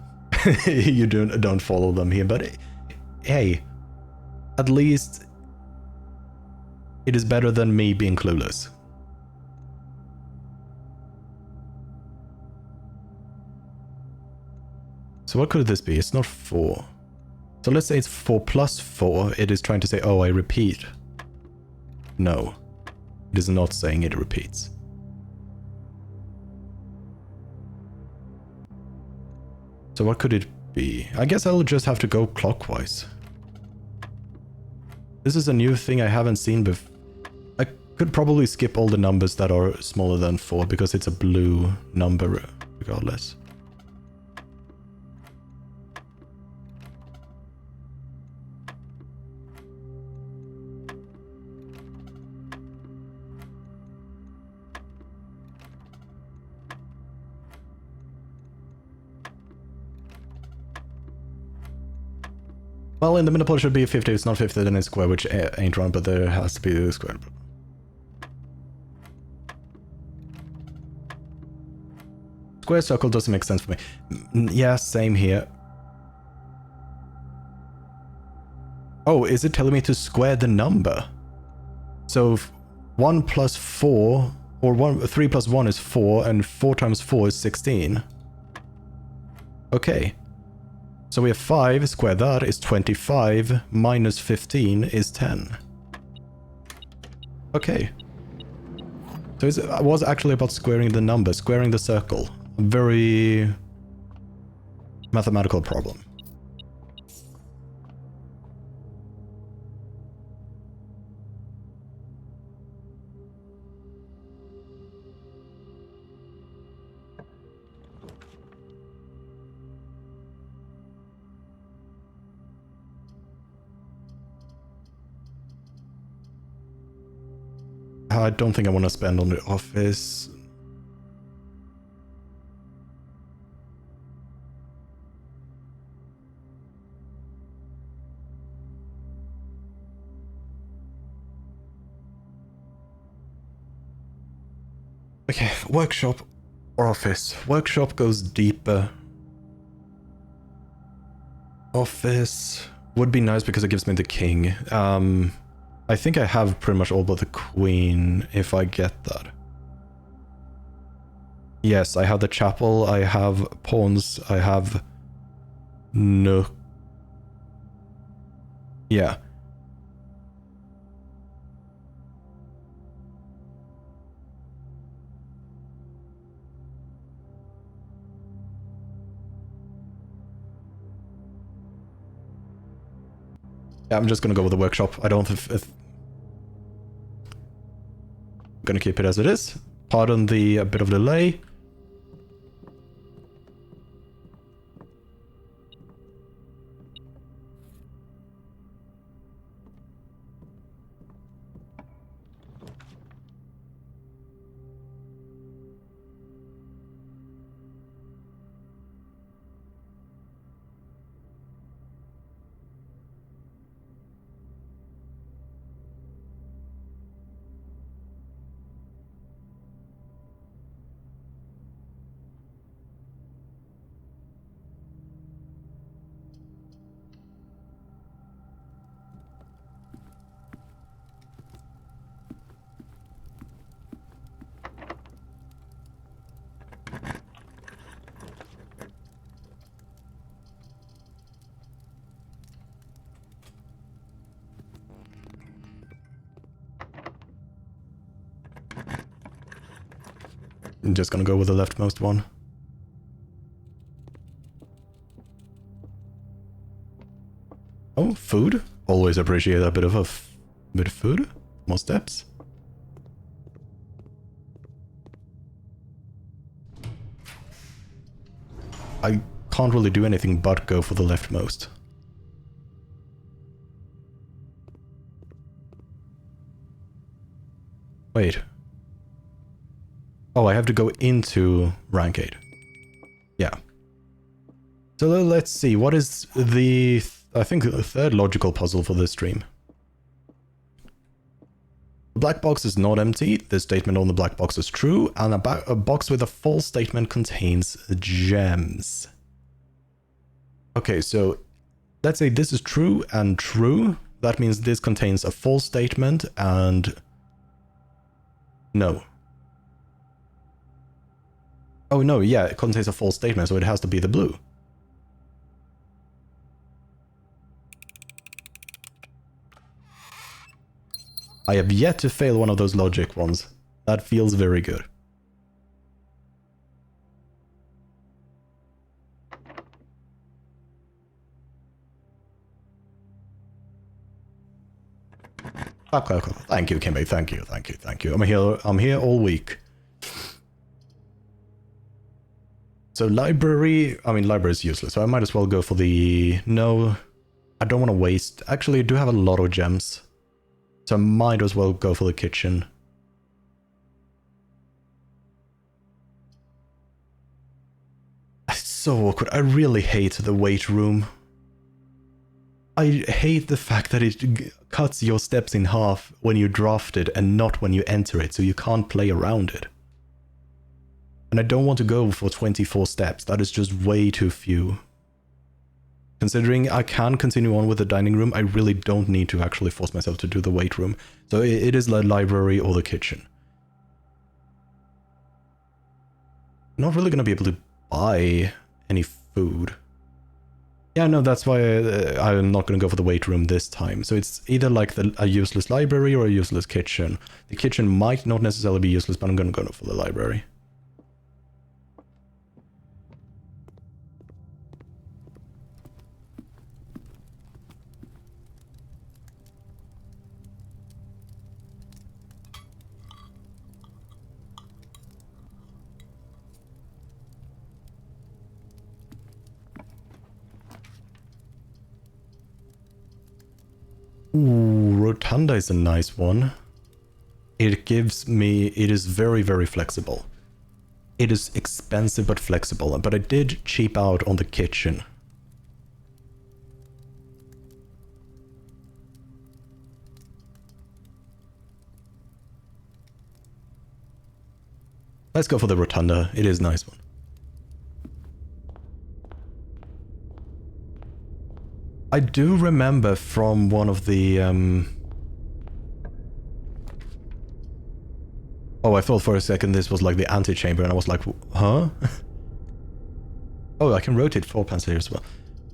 You don't follow them here, but hey, at least it is better than me being clueless. So what could this be? It's not 4. So let's say it's 4 plus 4. It is trying to say, oh, I repeat. No, it is not saying it repeats. So what could it be? I guess I'll just have to go clockwise. This is a new thing I haven't seen before. I could probably skip all the numbers that are smaller than 4 because it's a blue number regardless. Well, in the middle part should be 50. It's not 50, then it's square, which ain't wrong, but there has to be a square. Square circle doesn't make sense for me. Yeah, same here. Oh, is it telling me to square the number? So 1 plus 4, or 3 plus 1 is 4, and 4 times 4 is 16. Okay. So we have 5, square that is 25, minus 15 is 10. Okay. So it was actually about squaring the number, squaring the circle. A very mathematical problem. I don't think I want to spend on the office. Okay, workshop or office. Workshop goes deeper. Office would be nice because it gives me the king. I think I have pretty much all but the queen if I get that. Yes, I have the chapel, I have pawns, I have nook. Yeah. Yeah, I'm just gonna go with the workshop. I don't if I'm gonna keep it as it is. Pardon the bit of delay. I'm just gonna go with the leftmost one. Oh, food. Always appreciate a bit of bit of food. More steps. I can't really do anything but go for the leftmost. Wait. Oh, I have to go into rank 8. Yeah. So let's see, what is the, I think, the third logical puzzle for this stream? The black box is not empty, this statement on the black box is true, and a box with a false statement contains gems. Okay, so let's say this is true and true. That means this contains a false statement and... no. Oh no, yeah, it contains a false statement, so it has to be the blue. I have yet to fail one of those logic ones. That feels very good. Thank you, Kimmy. Thank you, thank you, thank you. I'm here all week. So library is useless, so I might as well go for the... no, I don't want to waste... actually, I do have a lot of gems. So I might as well go for the kitchen. It's so awkward. I really hate the weight room. I hate the fact that it cuts your steps in half when you draft it and not when you enter it, so you can't play around it. And I don't want to go for 24 steps, that is just way too few. Considering I can continue on with the dining room, I really don't need to actually force myself to do the weight room. So it is the library or the kitchen. Not really going to be able to buy any food. Yeah, no, that's why I'm not going to go for the weight room this time. So it's either like a useless library or a useless kitchen. The kitchen might not necessarily be useless, but I'm going to go for the library. Ooh, Rotunda is a nice one. It is very, very flexible. It is expensive but flexible, but I did cheap out on the kitchen. Let's go for the Rotunda, it is a nice one. I do remember from one of the, oh, I thought for a second this was like the antechamber, and I was like, huh? Oh, I can rotate 4 pans here as well.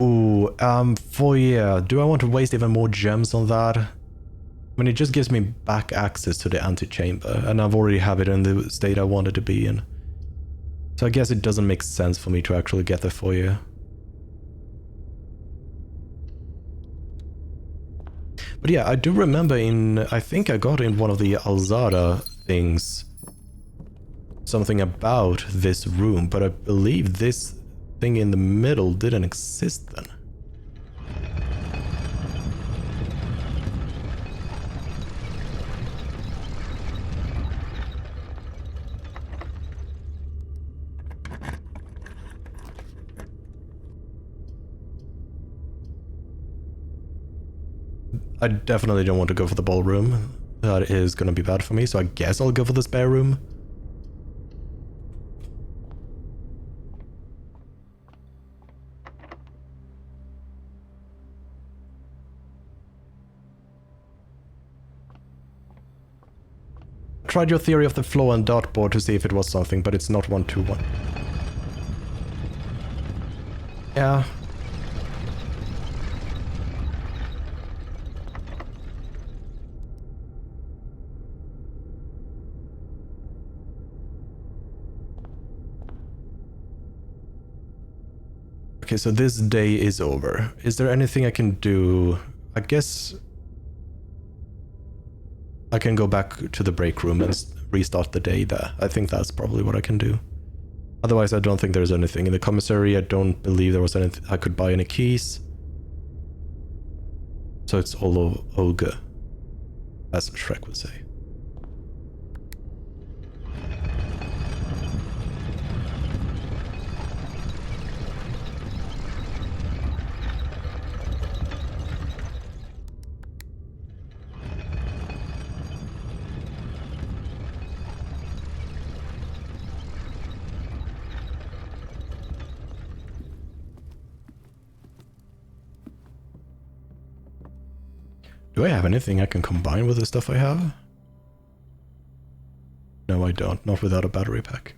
Ooh, foyer. Do I want to waste even more gems on that? I mean, it just gives me back access to the antechamber, and I've already have it in the state I wanted to be in. So I guess it doesn't make sense for me to actually get the foyer. But yeah, I do remember I think I got in one of the Alzada things something about this room, but I believe this thing in the middle didn't exist then. I definitely don't want to go for the ballroom. That is going to be bad for me, so I guess I'll go for the spare room. I tried your theory of the floor and dartboard to see if it was something, but it's not 1-2-1. Yeah. Okay, so this day is over. Is there anything I can do? I guess I can go back to the break room and restart the day there. I think that's probably what I can do. Otherwise, I don't think there's anything. In the commissary, I don't believe there was anything. I could buy any keys. So it's all Olga, as Shrek would say. Do I have anything I can combine with the stuff I have? No, I don't. Not without a battery pack.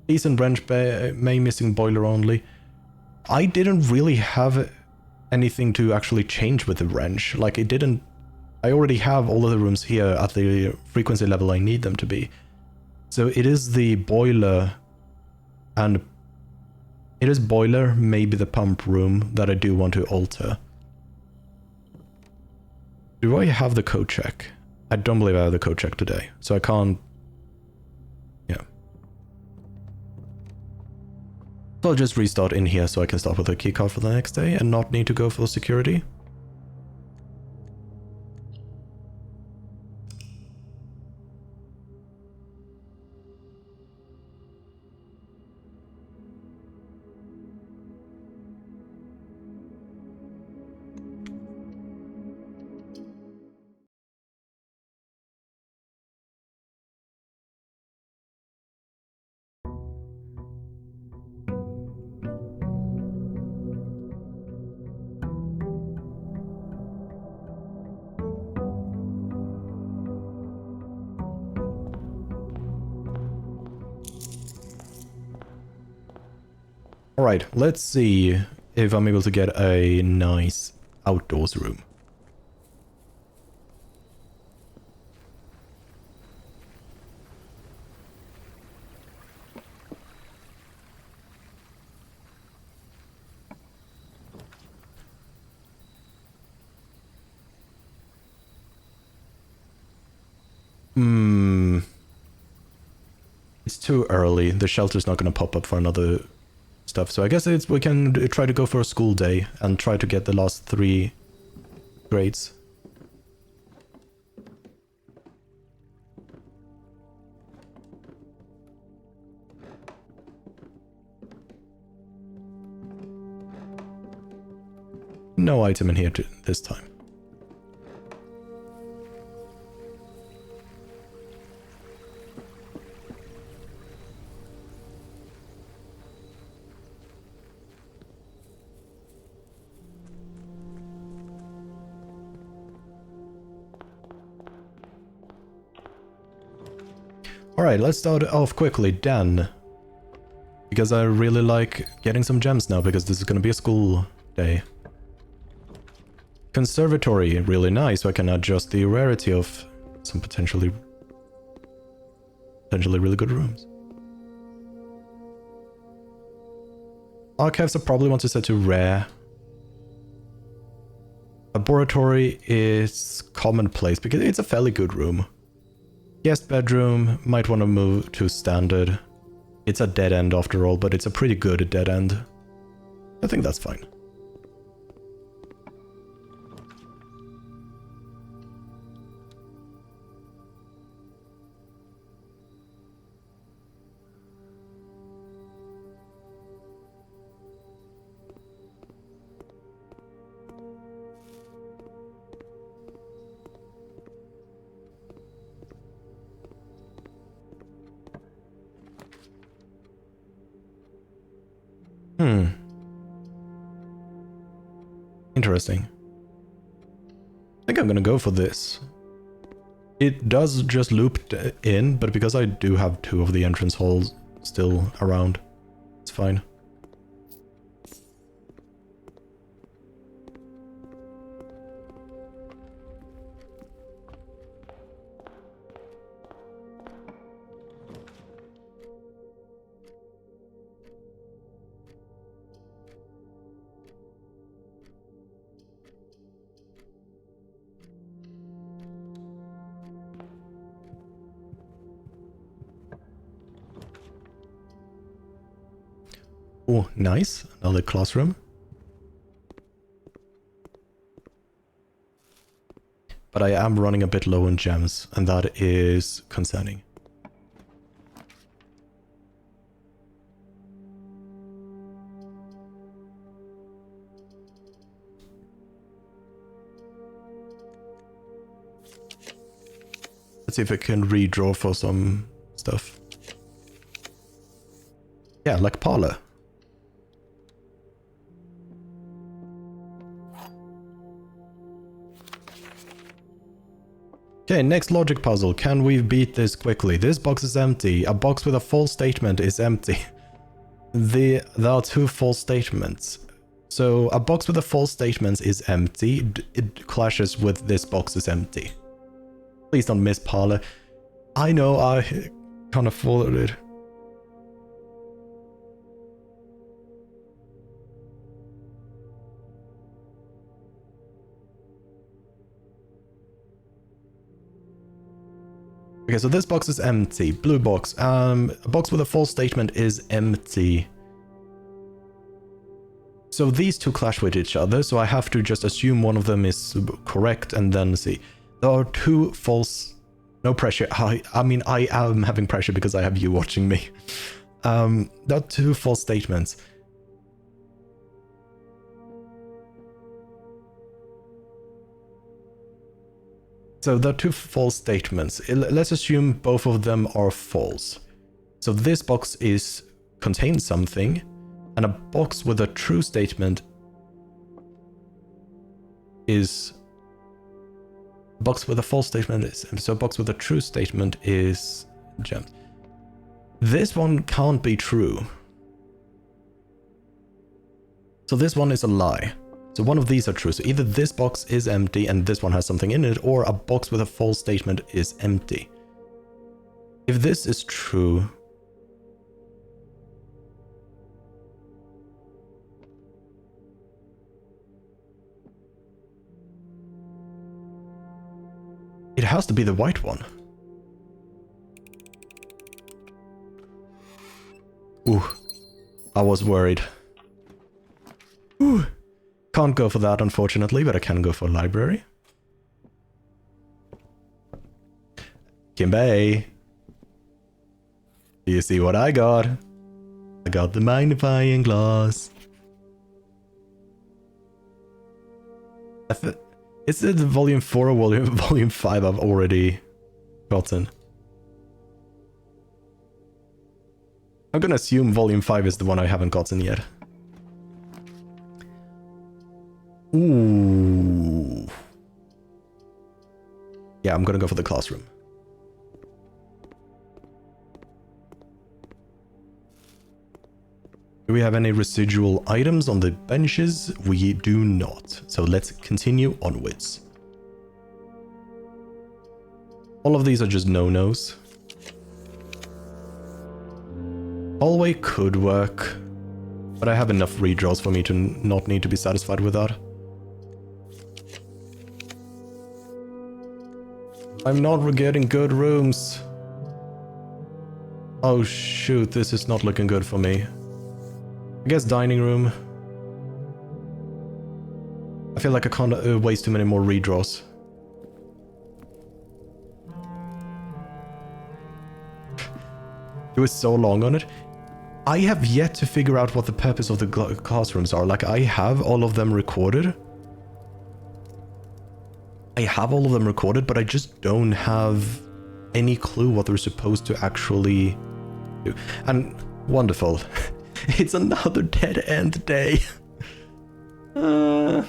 Decent wrench bay, missing boiler only. I didn't really have anything to actually change with the wrench. Like, it didn't... I already have all of the rooms here at the frequency level I need them to be. So it is the boiler and... It is boiler, maybe the pump room, that I do want to alter. Do I have the code check? I don't believe I have the code check today, so I can't... Yeah. So I'll just restart in here so I can start with a keycard for the next day and not need to go for security. Alright, let's see if I'm able to get a nice outdoors room. It's too early. The shelter's not going to pop up for another stuff. So I guess we can try to go for a school day and try to get the last 3 grades. No item in here this time. Alright, let's start off quickly, Dan. Because I really like getting some gems now, because this is going to be a school day. Conservatory, really nice, so I can adjust the rarity of some potentially really good rooms. Archives I probably want to set to rare. Laboratory is commonplace, because it's a fairly good room. Guest bedroom, might want to move to standard. It's a dead end after all, but it's a pretty good dead end. I think that's fine. Interesting. I think I'm gonna go for this. It does just loop in, but because I do have 2 of the entrance halls still around, it's fine. Oh, nice. Another classroom. But I am running a bit low on gems, and that is concerning. Let's see if I can redraw for some stuff. Yeah, like Parlor. Okay, next logic puzzle. Can we beat this quickly? This box is empty. A box with a false statement is empty. There are two false statements. So a box with a false statement is empty. It clashes with this box is empty. Please don't miss Parlor. I know, I can't afford it. Okay, so this box is empty. Blue box. A box with a false statement is empty. So these two clash with each other, so I have to just assume one of them is correct and then see. There are two false... No pressure. I mean, I am having pressure because I have you watching me. There are two false statements. So there are two false statements. Let's assume both of them are false. So this box contains something, and a box with a true statement is... Box with a false statement is... So a box with a true statement is gems. This one can't be true. So this one is a lie. So one of these are true. So either this box is empty and this one has something in it, or a box with a false statement is empty. If this is true... It has to be the white one. Ooh, I was worried. Ooh. Can't go for that, unfortunately, but I can go for library. Kimbe! Do you see what I got? I got the magnifying glass. Is it volume 4 or volume 5 I've already gotten? I'm gonna assume volume 5 is the one I haven't gotten yet. Ooh. Yeah, I'm gonna go for the classroom. Do we have any residual items on the benches? We do not. So let's continue onwards. All of these are just no-nos. Hallway could work, but I have enough redraws for me to not need to be satisfied with that. I'm not getting good rooms. Oh shoot, this is not looking good for me. I guess dining room. I feel like I can't waste too many more redraws. It was so long on it. I have yet to figure out what the purpose of the classrooms are. Like, I have all of them recorded. But I just don't have any clue what they're supposed to actually do. And wonderful. It's another dead end day. I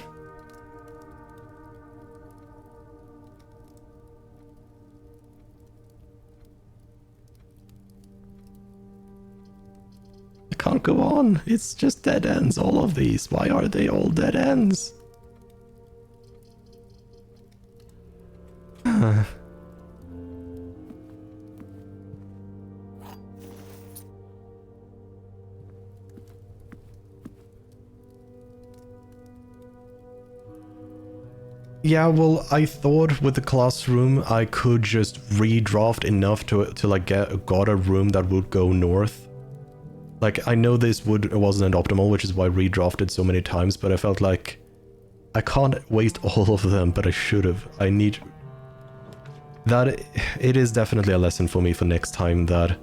can't go on. It's just dead ends, all of these. Why are they all dead ends? Yeah, well, I thought with the classroom I could just redraft enough to like got a room that would go north. Like, I know this wasn't optimal, which is why I redrafted so many times, but I felt like I can't waste all of them, but I should have. I need... That... It is definitely a lesson for me for next time that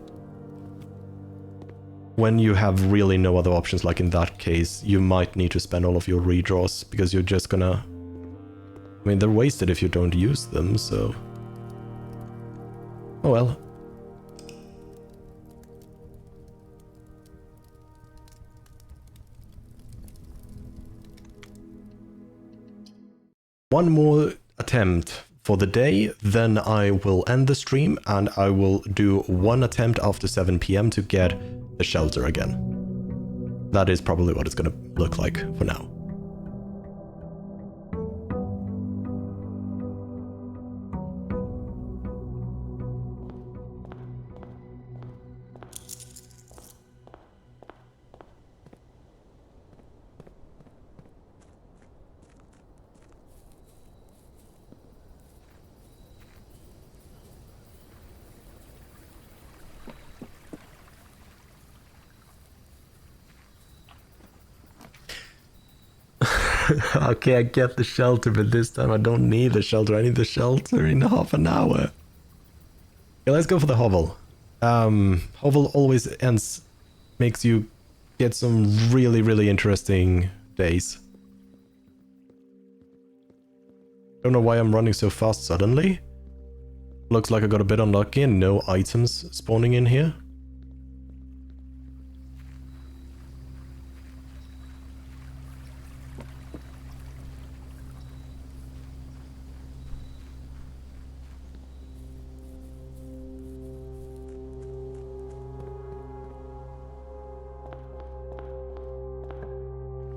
when you have really no other options, like in that case, you might need to spend all of your redraws, because you're just gonna... I mean, they're wasted if you don't use them, so... Oh well. One more attempt for the day, then I will end the stream, and I will do one attempt after 7 PM to get the shelter again. That is probably what it's gonna look like for now. Okay, I get the shelter, but this time I don't need the shelter. I need the shelter in half an hour. Okay, let's go for the hovel. Hovel always makes you get some really, really interesting days. Don't know why I'm running so fast suddenly. Looks like I got a bit unlucky and no items spawning in here.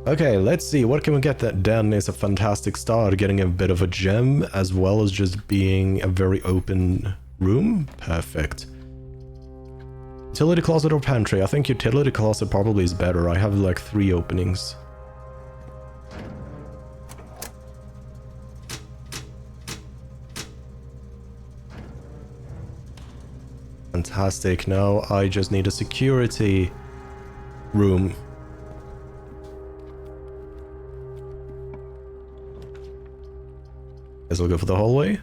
Okay, let's see, what can we get? That Den is a fantastic start, getting a bit of a gem, as well as just being a very open room. Perfect. Utility closet or pantry? I think utility closet probably is better. I have like 3 openings. Fantastic, now I just need a security room. Guess I'll go for the hallway.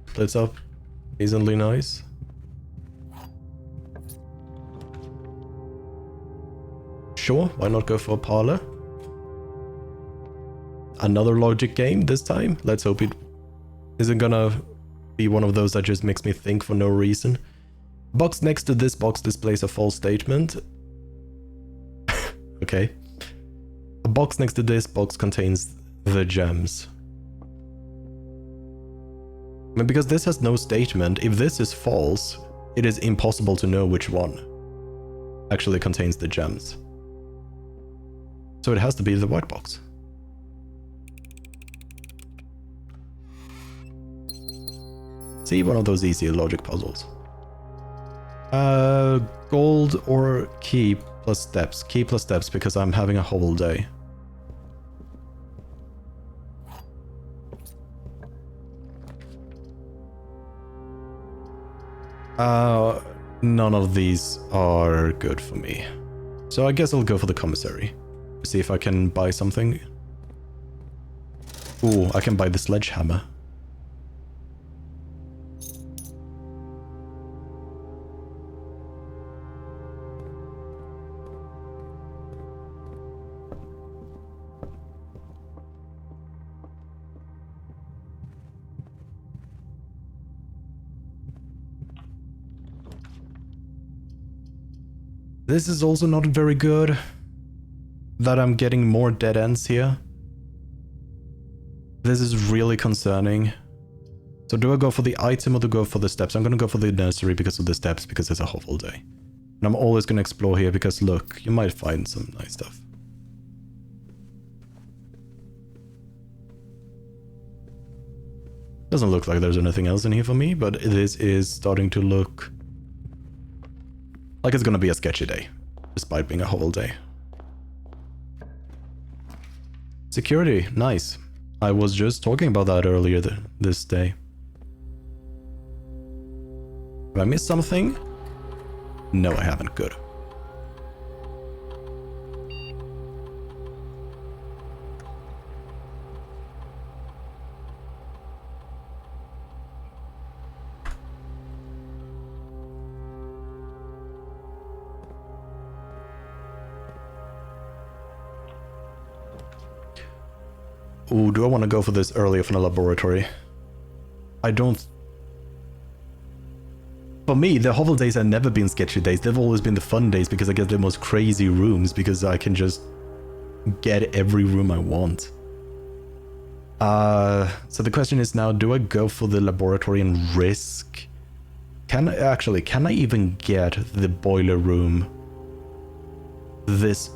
Splits up decently nice. Sure, why not go for a parlor? Another logic game this time. Let's hope it isn't gonna be one of those that just makes me think for no reason. Box next to this box displays a false statement. Okay. A box next to this box contains the gems. I mean, because this has no statement, if this is false, it is impossible to know which one actually contains the gems. So it has to be the white box. See, one of those easy logic puzzles. Gold or key plus steps. Key plus steps because I'm having a whole day. None of these are good for me. So I guess I'll go for the commissary. See if I can buy something. Ooh, I can buy the sledgehammer. This is also not very good, that I'm getting more dead ends here. This is really concerning. So do I go for the item or do I go for the steps? I'm gonna go for the nursery because of the steps, because it's a whole day. And I'm always gonna explore here because look, you might find some nice stuff. Doesn't look like there's anything else in here for me, but this is starting to look like it's gonna be a sketchy day, despite being a whole day. Security, nice. I was just talking about that earlier this day. Have I missed something? No, I haven't. Good. Ooh, do I want to go for this earlier from the laboratory? I don't... For me, the hovel days have never been sketchy days. They've always been the fun days because I get the most crazy rooms because I can just get every room I want. So the question is now, do I go for the laboratory and risk? Can I even get the boiler room this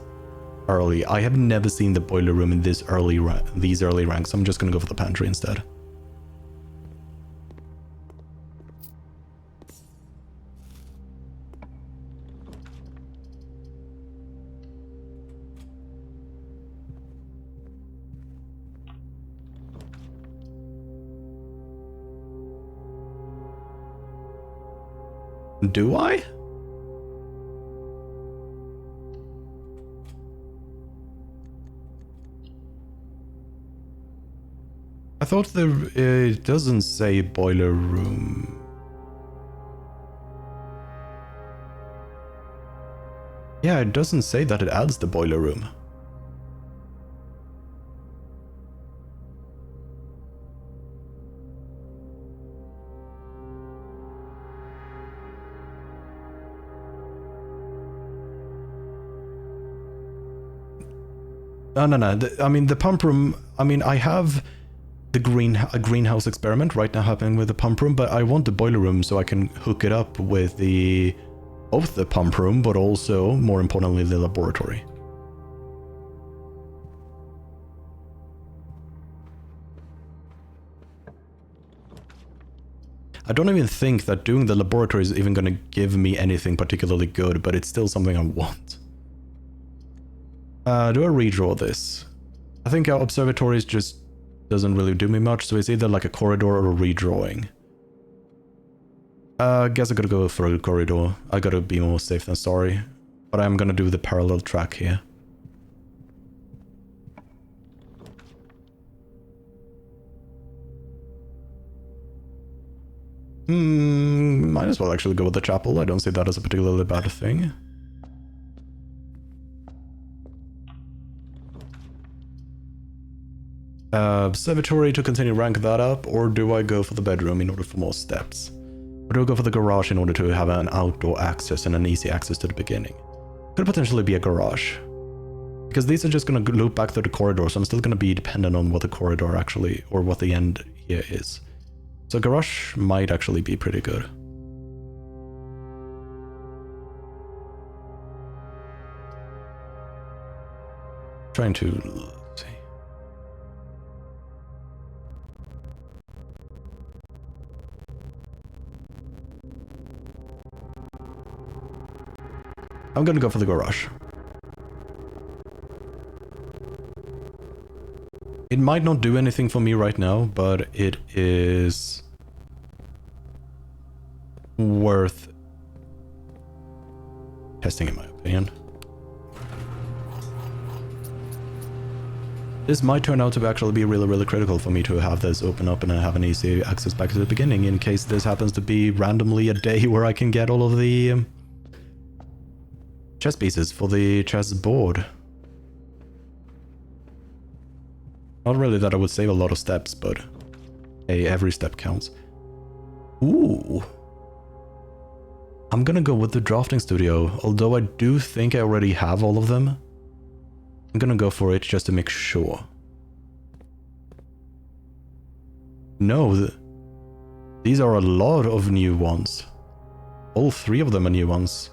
early? I have never seen the boiler room in these early ranks. So I'm just gonna go for the pantry instead. Do I? I thought it doesn't say boiler room. Yeah, it doesn't say that it adds the boiler room. No. I mean, the pump room, I mean, I have the greenhouse experiment right now happening with the pump room, but I want the boiler room so I can hook it up with both the pump room, but also, more importantly, the laboratory. I don't even think that doing the laboratory is even going to give me anything particularly good, but it's still something I want. Do I redraw this? I think our observatories just doesn't really do me much, so it's either like a corridor or a redrawing. Guess I gotta go for a corridor. I gotta be more safe than sorry. But I'm gonna do the parallel track here. Might as well actually go with the chapel. I don't see that as a particularly bad thing. Observatory to continue rank that up, or do I go for the bedroom in order for more steps? Or do I go for the garage in order to have an outdoor access and an easy access to the beginning? Could potentially be a garage. Because these are just going to loop back through the corridor, so I'm still going to be dependent on what the corridor actually, or what the end here is. So garage might actually be pretty good. Trying to... I'm gonna go for the garage. It might not do anything for me right now, but it is worth testing in my opinion. This might turn out to actually be really critical for me to have this open up and have an easy access back to the beginning in case this happens to be randomly a day where I can get all of the chess pieces for the chess board. Not really that I would save a lot of steps, but hey, every step counts. Ooh. I'm gonna go with the drafting studio, although I do think I already have all of them. I'm gonna go for it just to make sure. No, these are a lot of new ones. All three of them are new ones.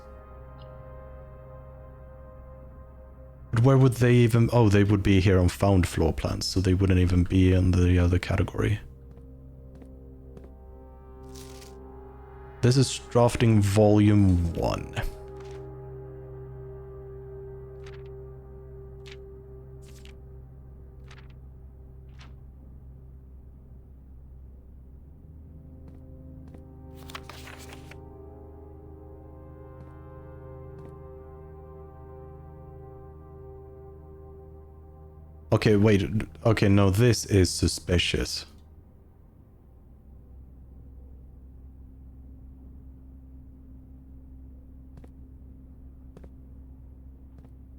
But where would they even... Oh, they would be here on found floor plans, so they wouldn't even be in the other category. This is drafting volume 1. Okay, wait. Okay, no, this is suspicious.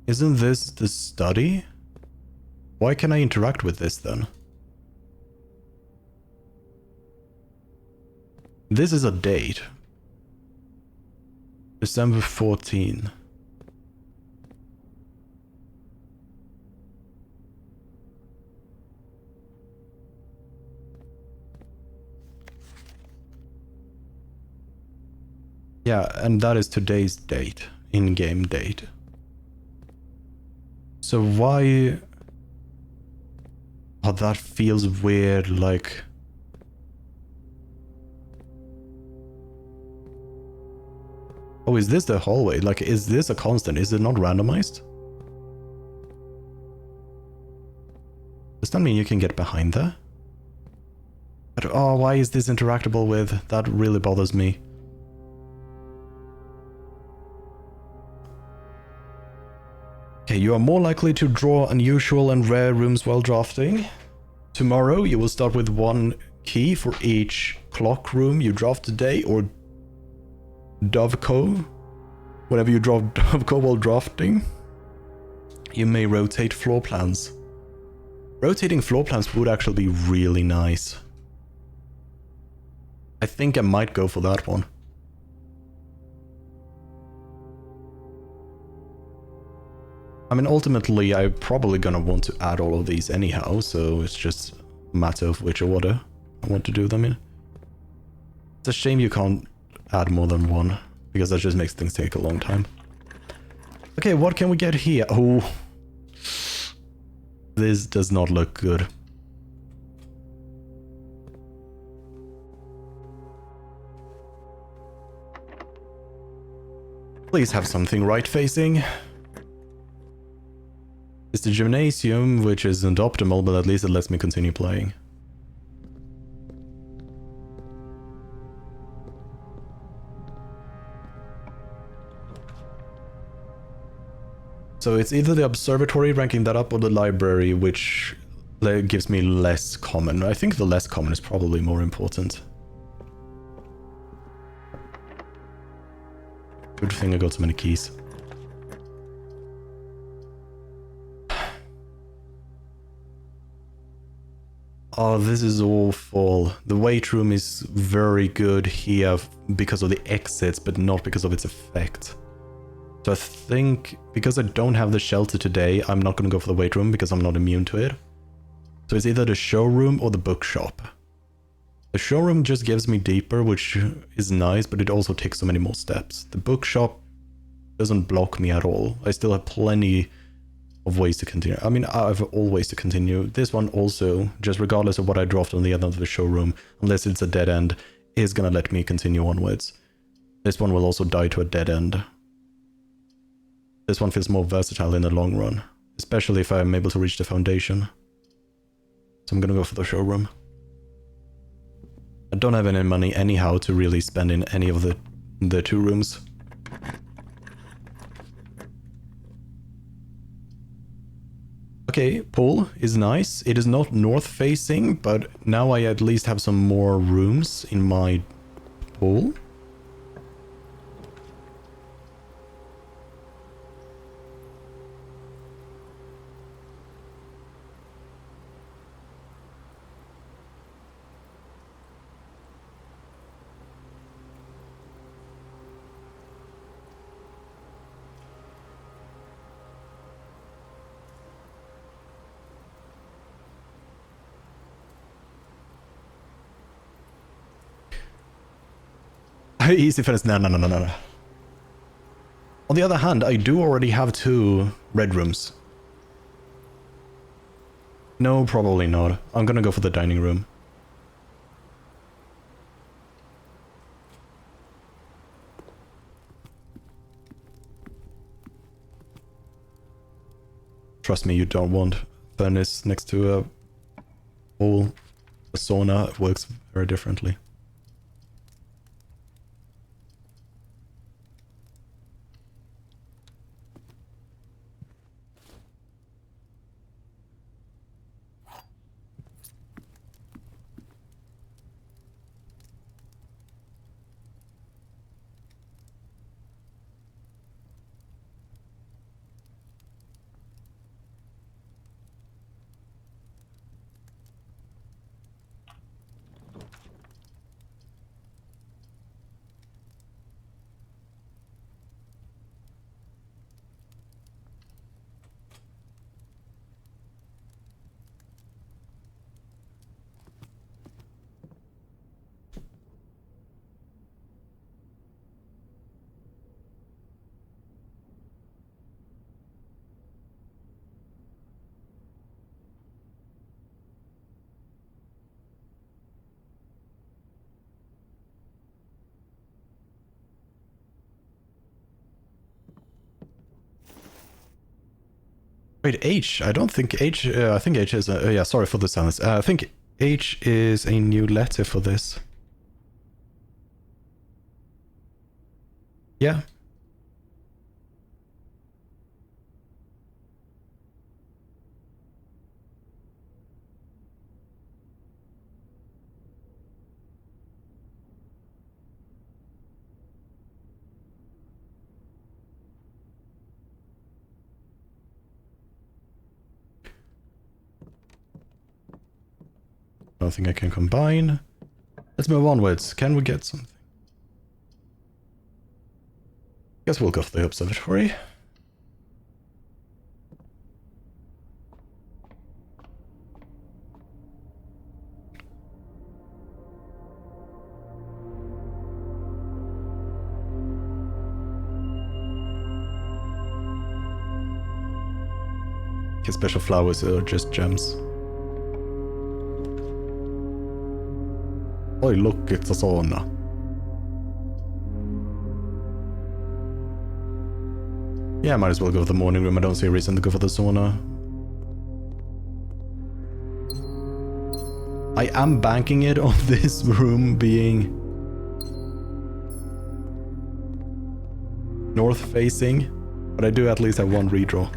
Isn't this the study? Why can I interact with this then? This is a date. December 14. Yeah, and that is today's date, in-game date. So why... Oh, that feels weird, like... Oh, is this the hallway? Like, is this a constant? Is it not randomized? Does that mean you can get behind there? But, oh, why is this interactable with? That really bothers me. Okay, you are more likely to draw unusual and rare rooms while drafting. Tomorrow, you will start with 1 key for each clock room you draft today, or Doveco. Whenever you draw Doveco while drafting, you may rotate floor plans. Rotating floor plans would actually be really nice. I think I might go for that one. I mean, ultimately, I'm probably gonna want to add all of these anyhow, so it's just a matter of which order I want to do them in. It's a shame you can't add more than one, because that just makes things take a long time. Okay, what can we get here? Oh, this does not look good. Please have something right-facing. It's the gymnasium, which isn't optimal, but at least it lets me continue playing. So it's either the observatory ranking that up or the library, which gives me less common. I think the less common is probably more important. Good thing I got so many keys. Oh, this is awful. The weight room is very good here because of the exits, but not because of its effect. So I think because I don't have the shelter today, I'm not going to go for the weight room because I'm not immune to it. So it's either the showroom or the bookshop. The showroom just gives me deeper, which is nice, but it also takes so many more steps. The bookshop doesn't block me at all. I still have plenty of ways to continue. I mean, I have all ways to continue. This one also, just regardless of what I draft on the end of the showroom, unless it's a dead end, is gonna let me continue onwards. This one will also die to a dead end. This one feels more versatile in the long run, especially if I'm able to reach the foundation. So I'm gonna go for the showroom. I don't have any money anyhow to really spend in any of the 2 rooms. Okay, pool is nice. It is not north facing, but now I at least have some more rooms in my pool. Easy finish. No. On the other hand, I do already have 2 red rooms. No, probably not. I'm gonna go for the dining room. Trust me, you don't want furnace next to a pool. A sauna works very differently. Wait, H. I don't think H. I think H is. Yeah, sorry for the silence. I think H is a new letter for this. Yeah. I don't think I can combine. Let's move onwards. Can we get something? Guess we'll go for the observatory. Okay, special flowers are just gems. Oi, look, it's a sauna. Yeah, I might as well go for the morning room. I don't see a reason to go for the sauna. I am banking it on this room being north facing, but I do at least have one redraw.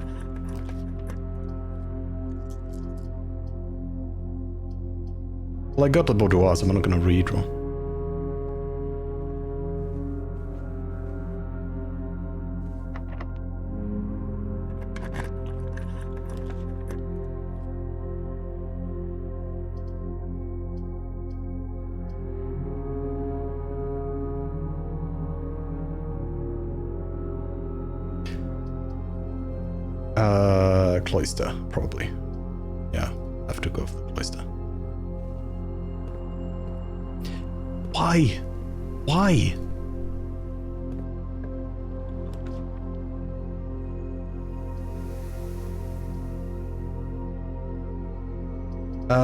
Well, I got the boudoir, so I'm not gonna redraw. Cloister, probably. Yeah, I have to go for the cloister. Why? Why?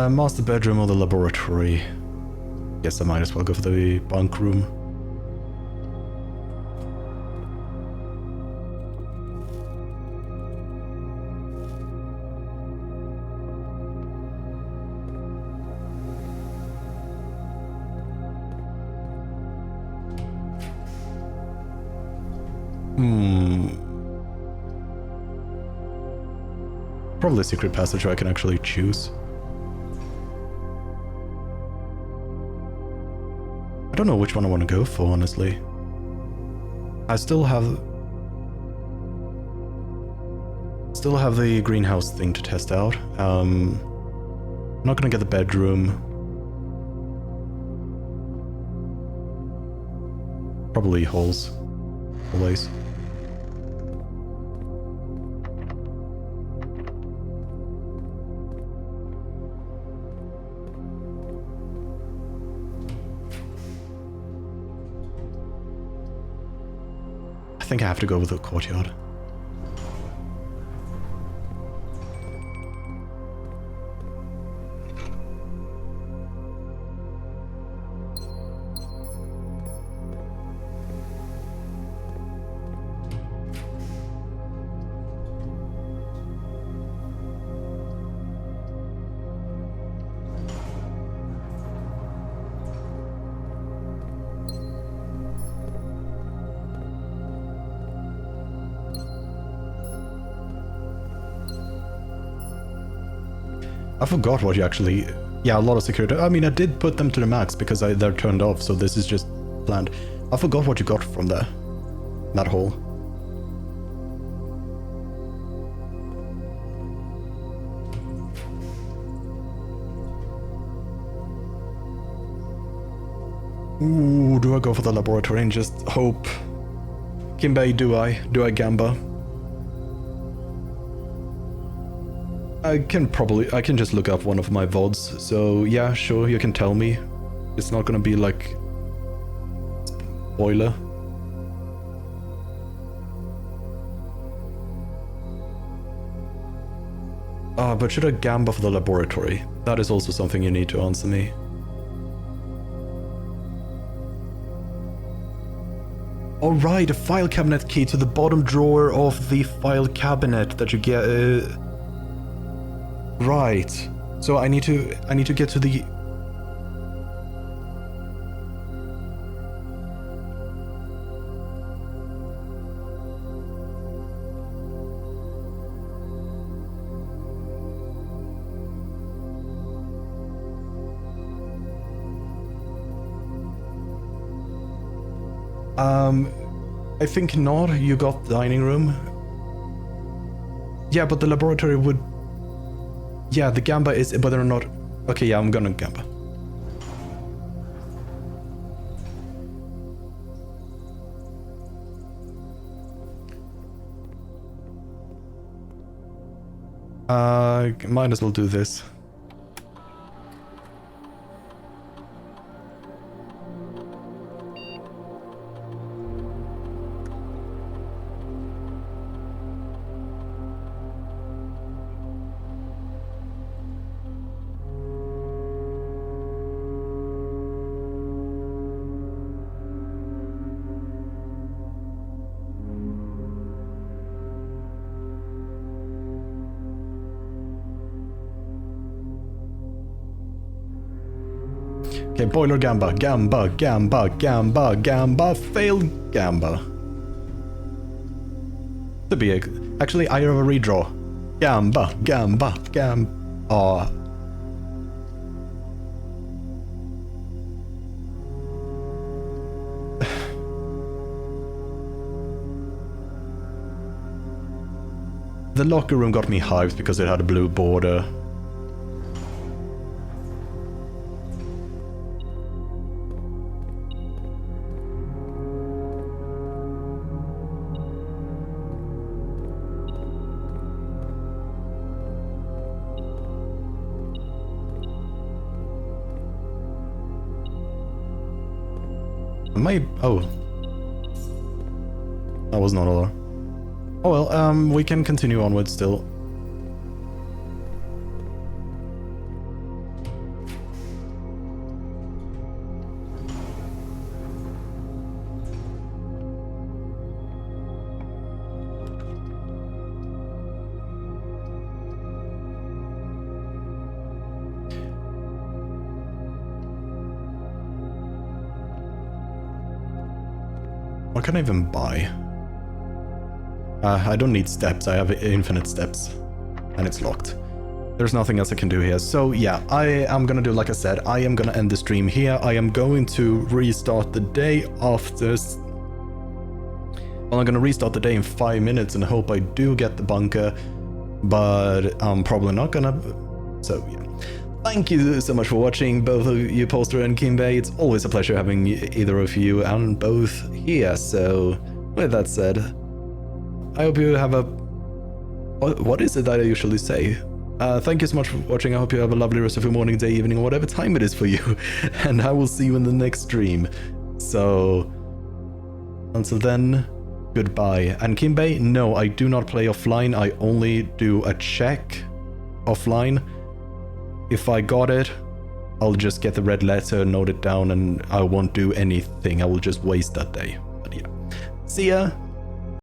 Master bedroom or the laboratory? Guess I might as well go for the bunk room. Probably a secret passage where I can actually choose. I don't know which one I want to go for, honestly. I still have the greenhouse thing to test out. I'm not gonna get the bedroom. Probably holes. Always. I think I have to go with the courtyard. I forgot what you actually... Yeah, a lot of security. I mean, I did put them to the max because they're turned off, so this is just planned. I forgot what you got from there. That hole. Ooh, do I go for the laboratory and just hope? Kimbei, do I? Do I gamba? I can just look up one of my VODs, so yeah, sure, you can tell me. It's not gonna be like... spoiler. But should I gamba for the laboratory? That is also something you need to answer me. Alright, a file cabinet key to the bottom drawer of the file cabinet that you get... Right. So I need to get to the... I think not. You got dining room. Yeah, but the laboratory would... Yeah, the Gamba is whether or not... Okay, yeah, I'm gonna Gamba. Might as well do this. Okay, boiler Gamba, Gamba, Gamba, Gamba, Gamba, failed Gamba. To be actually, I have a redraw. Gamba, Gamba, Gamba. The locker room got me hyped because it had a blue border. Oh. That was not all. Oh well, we can continue onward still. What can I even buy? I don't need steps, I have infinite steps. And it's locked. There's nothing else I can do here. So yeah, I am gonna do like I said, I am gonna end the stream here. I am going to restart the day after... Well, I'm gonna restart the day in 5 minutes and hope I do get the bunker. But I'm probably not gonna... So yeah. Thank you so much for watching, both of you, Poster and Kimbe. It's always a pleasure having either of you and both here. So, with that said, I hope you have a... What is it that I usually say? Thank you so much for watching. I hope you have a lovely rest of your morning, day, evening, or whatever time it is for you. And I will see you in the next stream. So, until then, goodbye. And Kimbe, no, I do not play offline. I only do a check offline. If I got it, I'll just get the red letter, note it down, and I won't do anything. I will just waste that day. But yeah. See ya!